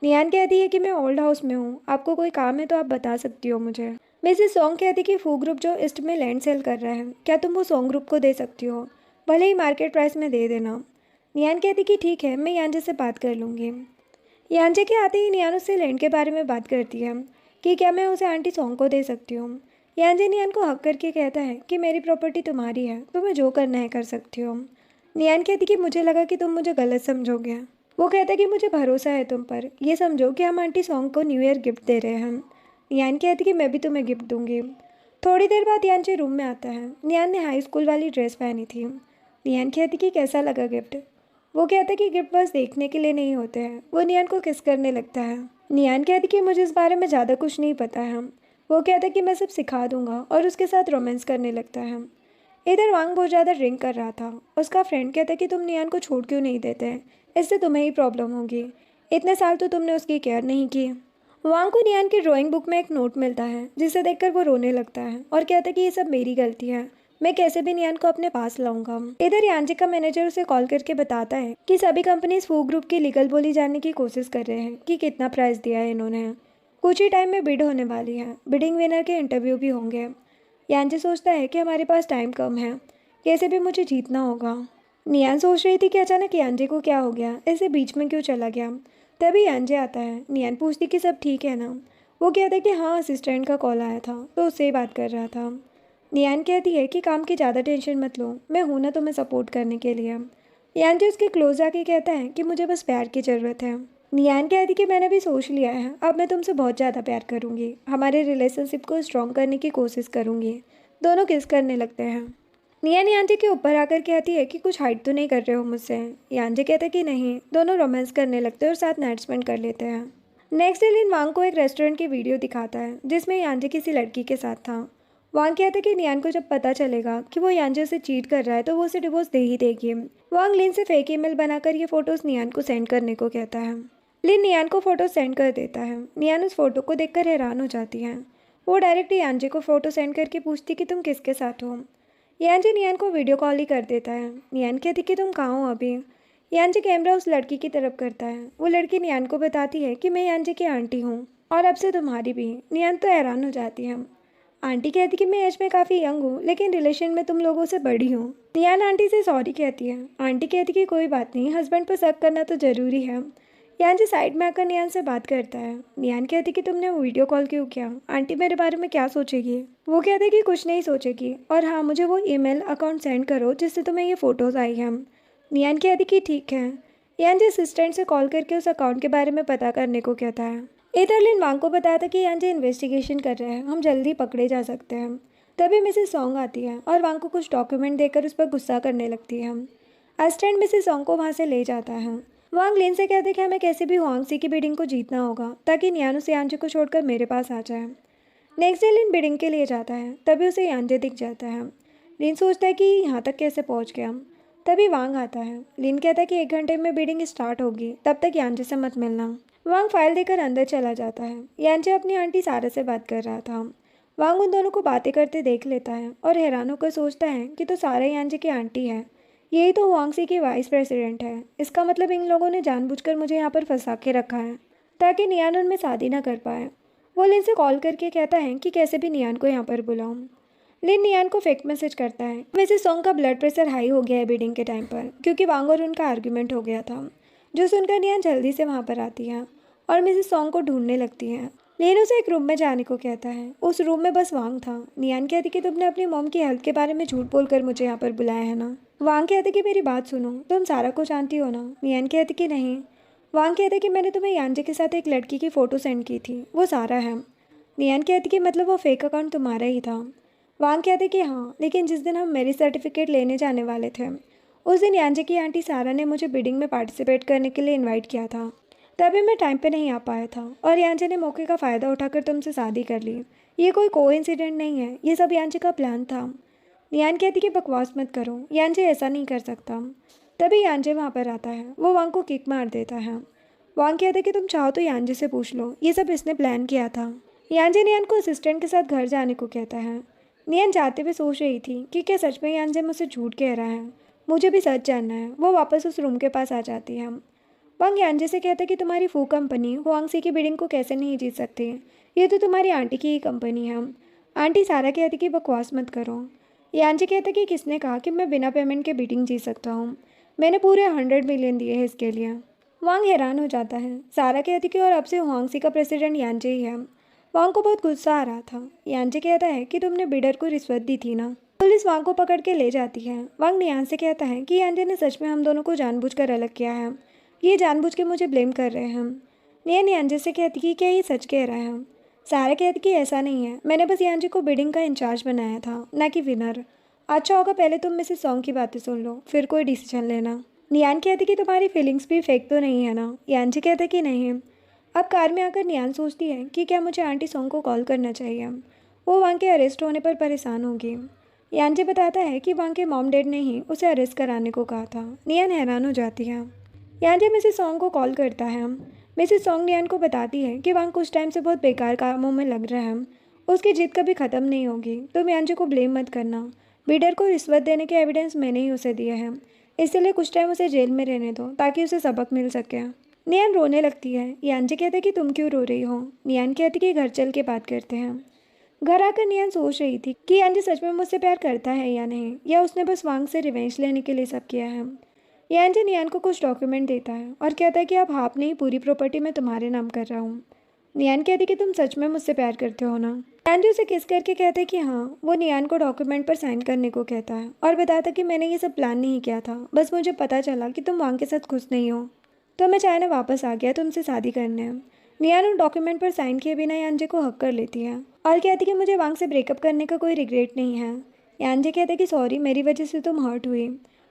नियान कहती है कि मैं ओल्ड हाउस में हूँ, आपको कोई काम है तो आप बता सकती हो मुझे। मिसेस सॉन्ग कहती कि फू ग्रुप जो ईस्ट में लैंड सेल कर रहा है, क्या तुम वो सॉन्ग ग्रुप को दे सकती हो, भले ही मार्केट प्राइस में दे देना। नियान कहती कि ठीक है, मैं यांजे से बात कर लूँगी। यांजे के आते ही नियान उससे लैंड के बारे में बात करती है कि क्या मैं उसे आंटी सॉन्ग को दे सकती हूँ। यांजे नियान को हक करके कहता है कि मेरी प्रॉपर्टी तुम्हारी है, तुम्हें जो करना है कर सकती हो। नियान कहती कि मुझे लगा कि तुम मुझे गलत समझोगे। वो कहता कि मुझे भरोसा है तुम पर, ये समझो कि हम आंटी सॉन्ग को न्यू ईयर गिफ्ट दे रहे हैं। नियान कहती कि मैं भी तुम्हें गिफ्ट दूंगी। थोड़ी देर बाद यांचे रूम में आता है। नियान ने हाई स्कूल वाली ड्रेस पहनी थी। नियान कहती कि कैसा लगा गिफ्ट। वो कहता कि गिफ्ट बस देखने के लिए नहीं होते हैं। वो नियान को किस करने लगता है। नियान कहती कि मुझे इस बारे में ज़्यादा कुछ नहीं पता है। वो कहता कि मैं सब सिखा दूंगा और उसके साथ रोमांस करने लगता है। इधर वांग बहुत ज़्यादा ड्रिंक कर रहा था। उसका फ्रेंड कहता कि तुम नियान को छोड़ क्यों नहीं देते, इससे तुम्हें ही प्रॉब्लम होगी। इतने साल तो तुमने उसकी केयर नहीं की। वांग को नियान की ड्राइंग बुक में एक नोट मिलता है जिसे देखकर वो रोने लगता है और कहता है कि ये सब मेरी गलती है, मैं कैसे भी नियान को अपने पास लाऊंगा। इधर यांजी का मैनेजर उसे कॉल करके बताता है कि सभी कंपनीज फू ग्रुप की लीगल बोली जानने की कोशिश कर रहे हैं कि कितना प्राइस दिया है इन्होंने। कुछ ही टाइम में बिड होने वाली है। बिडिंग विनर के इंटरव्यू भी होंगे। यांजी सोचता है कि हमारे पास टाइम कम है, कैसे भी मुझे जीतना होगा। नियान सोच रही थी कि अचानक यांजी को क्या हो गया, ऐसे बीच में क्यों चला गया। तभी यांजे आता है। नियान पूछती कि सब ठीक है ना। वो कहता है कि हाँ, असिस्टेंट का कॉल आया था तो उससे ही बात कर रहा था। नियान कहती है कि काम की ज़्यादा टेंशन मत लो, मैं हूं ना तुम्हें सपोर्ट करने के लिए। यांजे उसके क्लोज आके कहता है कि मुझे बस प्यार की ज़रूरत है। नियान कहती कि मैंने भी सोच लिया है, अब मैं तुमसे बहुत ज़्यादा प्यार करूँगी, हमारे रिलेशनशिप को स्ट्रॉन्ग करने की कोशिश करूँगी। दोनों किस करने लगते हैं। नियान यांजे के ऊपर आकर कहती है कि कुछ हाइड तो नहीं कर रहे हो मुझसे। यांजे कहता है कि नहीं। दोनों रोमांस करने लगते हैं और साथ नाइट स्पेंड कर लेते हैं। नेक्स्ट डे लिन वांग को एक रेस्टोरेंट की वीडियो दिखाता है जिसमें यांजे किसी लड़की के साथ था। वांग कहता है कि नियान को जब पता चलेगा कि वो यांजे से चीट कर रहा है तो वो उसे डिवोर्स दे ही देगी। वांग लिन से फेक ईमेल बनाकर ये फोटोज नियान को सेंड करने को कहता है। लिन नियान को फोटो सेंड कर देता है। नियान उस फोटो को देखकर हैरान हो जाती है। वो डायरेक्ट यांजे को फोटो सेंड करके पूछती कि तुम किसके साथ हो। यांजे नियान को वीडियो कॉल ही कर देता है। नियान कहती कि तुम कहाँ हो अभी। यांजे कैमरा उस लड़की की तरफ करता है। वो लड़की नियान को बताती है कि मैं यांजे की आंटी हूँ और अब से तुम्हारी भी। नियान तो हैरान हो जाती है। आंटी कहती कि मैं एज में काफ़ी यंग हूँ लेकिन रिलेशन में तुम लोगों से बड़ी हूँ। नियान आंटी से सॉरी कहती है। आंटी कहती कि कोई बात नहीं, हस्बैंड पर शक करना तो ज़रूरी है। यांजे साइड में आकर नियान से बात करता है। नियान कहती कि तुमने वीडियो कॉल क्यों किया, आंटी मेरे बारे में क्या सोचेगी। वो कहते कि कुछ नहीं सोचेगी, और हाँ, मुझे वो ईमेल अकाउंट सेंड करो जिससे तुम्हें ये फ़ोटोज़ आई हैं। नियान कहती कि ठीक है। यांजे असिस्टेंट से कॉल करके उस अकाउंट के बारे में पता करने को कहता है। इधर लिन वांग को बताता कि यांजे इन्वेस्टिगेशन कर रहे हैं, हम जल्दी पकड़े जा सकते हैं। तभी मिसेस सॉन्ग आती है और वांग को कुछ डॉक्यूमेंट देकर उस पर गुस्सा करने लगती है। असिस्टेंट मिसेस सॉन्ग को वहाँ से ले जाता है। वांग लिन से कहते कि हमें कैसे भी हुआंग सी की बिडिंग को जीतना होगा ताकि नियान उसे यांजे को छोड़कर मेरे पास आ जाए। नेक्स्ट डे लिन बिडिंग के लिए जाता है। तभी उसे यांजे दिख जाता है। लिन सोचता है कि यहाँ तक कैसे पहुँच गया। तभी वांग आता है। लिन कहता है कि 1 घंटे में बिडिंग स्टार्ट होगी, तब तक यांजे से मत मिलना। वांग फाइल देकर अंदर चला जाता है। यांजे अपनी आंटी सारा से बात कर रहा था। वांग उन दोनों को बातें करते देख लेता है और हैरान होकर सोचता है कि तो सारा यांजे की आंटी है। यही तो हुआंग सी की वाइस प्रेसिडेंट है। इसका मतलब इन लोगों ने जानबूझकर मुझे यहाँ पर फंसा के रखा है ताकि नियान उनमें शादी ना कर पाए। वो लिन से कॉल करके कहता है कि कैसे भी नियान को यहाँ पर बुलाऊं। लिन नियान को फेक मैसेज करता है। वैसे सॉन्ग का ब्लड प्रेशर हाई हो गया है बिडिंग के टाइम पर, क्योंकि वांग और उनका आर्ग्यूमेंट हो गया था, जो सुनकर नियान जल्दी से वहाँ पर आती है और मिसेस सॉन्ग को ढूंढने लगती है। लिन उसे एक रूम में जाने को कहता है। उस रूम में बस वांग था। नियान कहती कि तुमने अपनी मॉम की हेल्थ के बारे में झूठ बोलकर मुझे यहाँ पर बुलाया है ना। वांग कहते कि मेरी बात सुनो, तुम सारा को जानती हो ना। नियान कहती कि नहीं। वांग कहते कि मैंने तुम्हें यांजे के साथ एक लड़की की फ़ोटो सेंड की थी, वो सारा है। नियान कहती कि मतलब वो फेक अकाउंट तुम्हारा ही था। वांग कहते कि हाँ, लेकिन जिस दिन हम मैरिज सर्टिफिकेट लेने जाने वाले थे उस दिन यांजे की आंटी सारा ने मुझे बिडिंग में पार्टिसिपेट करने के लिए इन्वाइट किया था। तभी मैं टाइम पे नहीं आ पाया था और यांजे ने मौके का फ़ायदा उठाकर तुमसे शादी कर ली। ये कोई कोइंसिडेंट नहीं है, ये सब यांजे का प्लान था। नियान कहती कि बकवास मत करो, यांजे ऐसा नहीं कर सकता। तभी यांजे वहाँ पर आता है। वो वांग को किक मार देता है। वांग कहता है कि तुम चाहो तो यांजे से पूछ लो, ये सब इसने प्लान किया था। यांजे नियान को असिस्टेंट के साथ घर जाने को कहता है। नियान जाते हुए सोच रही थी कि क्या सच में यांजे मुझसे झूठ कह रहा है, मुझे भी सच जानना है। वो वापस उस रूम के पास आ जाती है। वांग यांजे से कहता है कि तुम्हारी फू कंपनी हुआंग सी की बिडिंग को कैसे नहीं जीत सकती, ये तो तुम्हारी आंटी की ही कंपनी है। आंटी सारा कहती कि बकवास मत करो। यांजे कहता कि किसने कहा कि मैं बिना पेमेंट के बिडिंग जीत सकता हूँ, मैंने पूरे 100 मिलियन दिए हैं इसके लिए। वांग हैरान हो जाता है। सारा कहती कि और अब से हुआंग सी का प्रेसिडेंट यांजे ही है। वांग को बहुत गुस्सा आ रहा था। यांजे कहता है कि तुमने बिडर को रिश्वत दी थी ना। पुलिस वांग को पकड़ के ले जाती है। वांग नियान से कहता है कि यांजे ने सच में हम दोनों को जानबूझकर अलग किया है, ये जानबूझ के मुझे ब्लेम कर रहे हैं। नियान यांजे से कहती कि क्या ये सच कह रहा है। सारा कहती कि ऐसा नहीं है, मैंने बस यांजी को बिडिंग का इंचार्ज बनाया था, ना कि विनर। अच्छा होगा पहले तुम मिसेस सॉन्ग की बातें सुन लो, फिर कोई डिसीजन लेना। नियान कहती कि तुम्हारी फीलिंग्स भी फेक तो नहीं है ना? यांजी कहते कि नहीं। अब कार में आकर नियान सोचती है कि क्या मुझे आंटी सॉन्ग को कॉल करना चाहिए। वो वहाँ के अरेस्ट होने पर परेशान होगी। यांजी बताता है कि वहाँ के मॉम डैड ने ही उसे अरेस्ट कराने को कहा था। नियान हैरान हो जाती है। यांजी मिसेस सॉन्ग को कॉल करता है। मिसेस सॉन्ग नियान को बताती है कि वहाँ कुछ टाइम से बहुत बेकार कामों में लग रहा है, उसकी जिद कभी ख़त्म नहीं होगी। तुम यांजी को ब्लेम मत करना, बिडर को रिश्वत देने के एविडेंस मैंने ही उसे दिए हैं, इसलिए कुछ टाइम उसे जेल में रहने दो ताकि उसे सबक मिल सके। नियान रोने लगती है। यांजी कहते कि तुम क्यों रो रही हो? नियान कहती कि घर चल के बात करते हैं। घर आकर नियान सोच रही थी कि यांजी सच में मुझसे प्यार करता है या नहीं, या उसने बस वांग से रिवेंज लेने के लिए सब किया है। यांजी नियान को कुछ डॉक्यूमेंट देता है और कहता है कि अब हाफ नहीं पूरी प्रॉपर्टी मैं तुम्हारे नाम कर रहा हूँ। नियान कहती कि तुम सच में मुझसे प्यार करते हो ना? यांजी उसे किस करके कहता है कि हाँ। वो नियान को डॉक्यूमेंट पर साइन करने को कहता है और बताता कि मैंने ये सब प्लान नहीं किया था, बस मुझे पता चला कि तुम वांग के साथ खुश नहीं हो, तो मैं चाइना वापस आ गया तुमसे शादी करने। नियान उन डॉक्यूमेंट पर साइन किए बिना यांजी को हक कर लेती है और कहती कि मुझे वांग से ब्रेकअप करने का कोई रिग्रेट नहीं है। यांजी कहते कि सॉरी, मेरी वजह से तुम हर्ट हुई।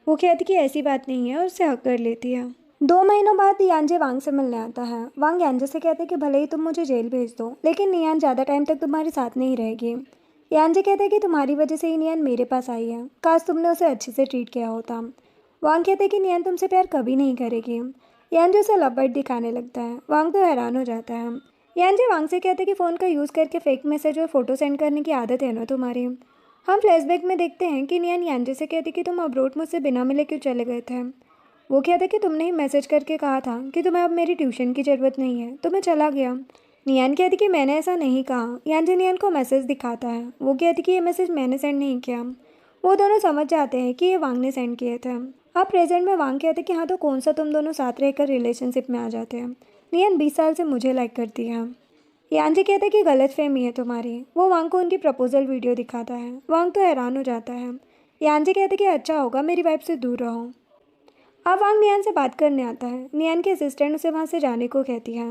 वो कहती कि ऐसी बात नहीं है और उससे हक कर लेती है। 2 महीनों बाद यांजी वांग से मिलने आता है। वांग यांजी से कहते कि भले ही तुम मुझे जेल भेज दो, लेकिन नियान ज़्यादा टाइम तक तुम्हारे साथ नहीं रहेगी। यांजी कहते कि तुम्हारी वजह से ही नियान मेरे पास आई है, काश तुमने उसे अच्छे से ट्रीट किया होता। वांग कहते कि नियान तुमसे प्यार कभी नहीं करेगी। यांजी उसे लव दिखाने लगता है। वांग तो हैरान हो जाता है। यांजी वांग से कहते कि फ़ोन का यूज़ करके फेक मैसेज और फोटो सेंड करने की आदत है ना तुम्हारी। हम फ्लैशबैक में देखते हैं कि नियान यांजी से कहती कि तुम अब्रोड मुझसे बिना मिले क्यों चले गए थे। वो कहता कि तुमने ही मैसेज करके कहा था कि तुम्हें अब मेरी ट्यूशन की ज़रूरत नहीं है, तो मैं चला गया। नियान कहती कि मैंने ऐसा नहीं कहा। यांजी नियान को मैसेज दिखाता है। वो कहती कि ये मैसेज मैंने सेंड नहीं किया। वो दोनों समझ जाते हैं कि ये वांग ने सेंड किए थे। अब प्रेजेंट में वांग कहते कि हाँ, तो कौन सा तुम दोनों साथ रहकर रिलेशनशिप में आ जाते हैं। नियान 20 साल से मुझे लाइक करती है। यांजी कहते कि गलतफहमी है तुम्हारी। वो वांग को उनकी प्रपोजल वीडियो दिखाता है। वांग तो हैरान हो जाता है। यांजी कहते कि अच्छा होगा मेरी वाइफ से दूर रहो। अब वांग नियान से बात करने आता है। नियान के असिस्टेंट उसे वहाँ से जाने को कहती है।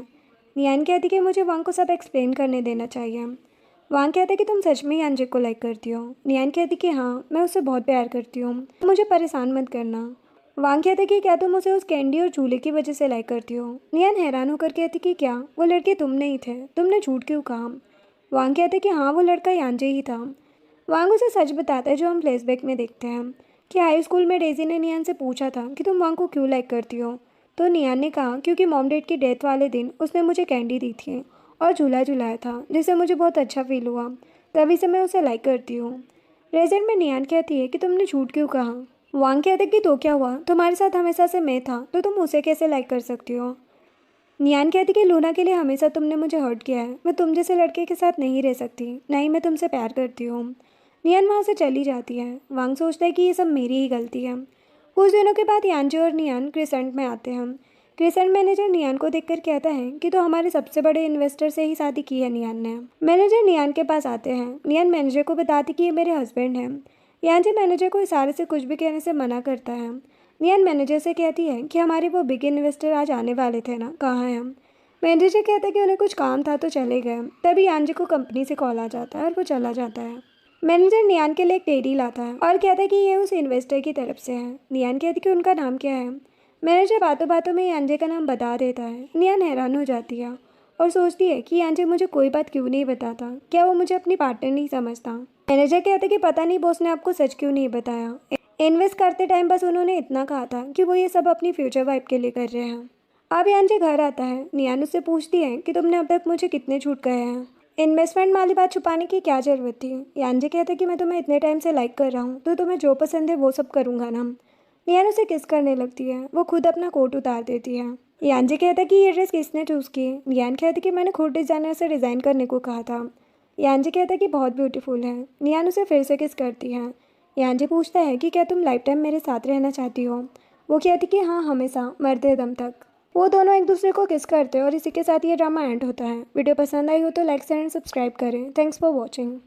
नियान कहती कि मुझे वांग को सब एक्सप्लेन करने देना चाहिए। वांग कहते कि तुम सच में ही यांजी को लाइक करती हो। नियान कहती कि हाँ, मैं उससे बहुत प्यार करती हूँ, मुझे परेशान मत करना। वांग कहते कि क्या तुम उसे उस कैंडी और झूले की वजह से लाइक करती हो? नियान हैरान होकर कहती कि क्या वो लड़के तुम नहीं थे, तुमने झूठ क्यों कहा? वांग कहते कि हाँ, वो लड़का यांजी ही था। वांग उसे सच बताता है जो हम फ्लैशबैक में देखते हैं कि हाई स्कूल में डेजी ने नियान से पूछा था कि तुम वांग को क्यों लाइक करती हो, तो नियान ने कहा क्योंकि मॉम डैड की डेथ वाले दिन उसने मुझे कैंडी दी थी और झूला झुलाया था, जिससे मुझे बहुत अच्छा फील हुआ, तभी से मैं उसे लाइक करती हूँ। प्रेजेंट में नियान कहती है कि तुमने झूठ क्यों कहा? वांग कहते कि तो क्या हुआ, तुम्हारे साथ हमेशा से मैं था, तो तुम उसे कैसे लाइक कर सकती हो? नियान कहती कि लूना के लिए हमेशा तुमने मुझे हर्ट किया है, मैं तुम जैसे लड़के के साथ नहीं रह सकती, नहीं मैं तुमसे प्यार करती हूँ। नियान वहाँ से चली जाती है। वांग सोचता है कि ये सब मेरी ही गलती है। कुछ दिनों के बाद यांजी और नियान क्रिसेंट में आते हैं। क्रिसेंट मैनेजर नियान को देखकर कहता है कि तो हमारे सबसे बड़े इन्वेस्टर से ही शादी की है नियान ने। मैनेजर नियान के पास आते हैं। नियान मैनेजर को बताती कि ये मेरे हस्बैंड हैं। यांजी मैनेजर को इशारे से कुछ भी कहने से मना करता है। नियान मैनेजर से कहती है कि हमारे वो बिग इन्वेस्टर आज आने वाले थे ना, कहाँ हैं हम? मैनेजर कहता है कि उन्हें कुछ काम था तो चले गए। तभी यांजी को कंपनी से कॉल आ जाता है और वो चला जाता है। मैनेजर नियान के लिए एक टेडी लाता है और कहता है कि ये उस इन्वेस्टर की तरफ से है। नियान कहती है कि उनका नाम क्या है। मैनेजर बातों बातों में यांजे का नाम बता देता है। नियान हैरान हो जाती है और सोचती है कि यांजे मुझे कोई बात क्यों नहीं बताता, क्या वो मुझे अपनी पार्टनर नहीं समझता? मैनेजर कहता है कि पता नहीं बॉस ने आपको सच क्यों नहीं बताया, इन्वेस्ट करते टाइम बस उन्होंने इतना कहा था कि वो ये सब अपनी फ्यूचर वाइफ के लिए कर रहे हैं। अब यांजे घर आता है। नियान उससे पूछती है कि तुमने अब तक मुझे कितने झूठ कहे हैं, इन्वेस्टमेंट वाली बात छुपाने की क्या ज़रूरत थी? यांजी कहता है कि मैं तुम्हें इतने टाइम से लाइक कर रहा हूँ, तो तुम्हें जो पसंद है वो सब करूँगा ना। नियान उसे किस करने लगती है। वो खुद अपना कोट उतार देती है। यांजी कहता है कि ये ड्रेस किसने चूज़ की? नियान कहता है कि मैंने खुद डिज़ाइनर से डिज़ाइन करने को कहा था। यांजी कहता है कि बहुत ब्यूटीफुल है। नियान उसे फिर से किस करती है। यांजी पूछता है कि क्या तुम लाइफ टाइम मेरे साथ रहना चाहती हो? वो कहती कि हाँ, हमेशा, मरते दम तक। वो दोनों एक दूसरे को किस करते हैं और इसी के साथ ये ड्रामा एंड होता है। वीडियो पसंद आई हो तो लाइक शेयर एंड सब्सक्राइब करें। Thanks for watching.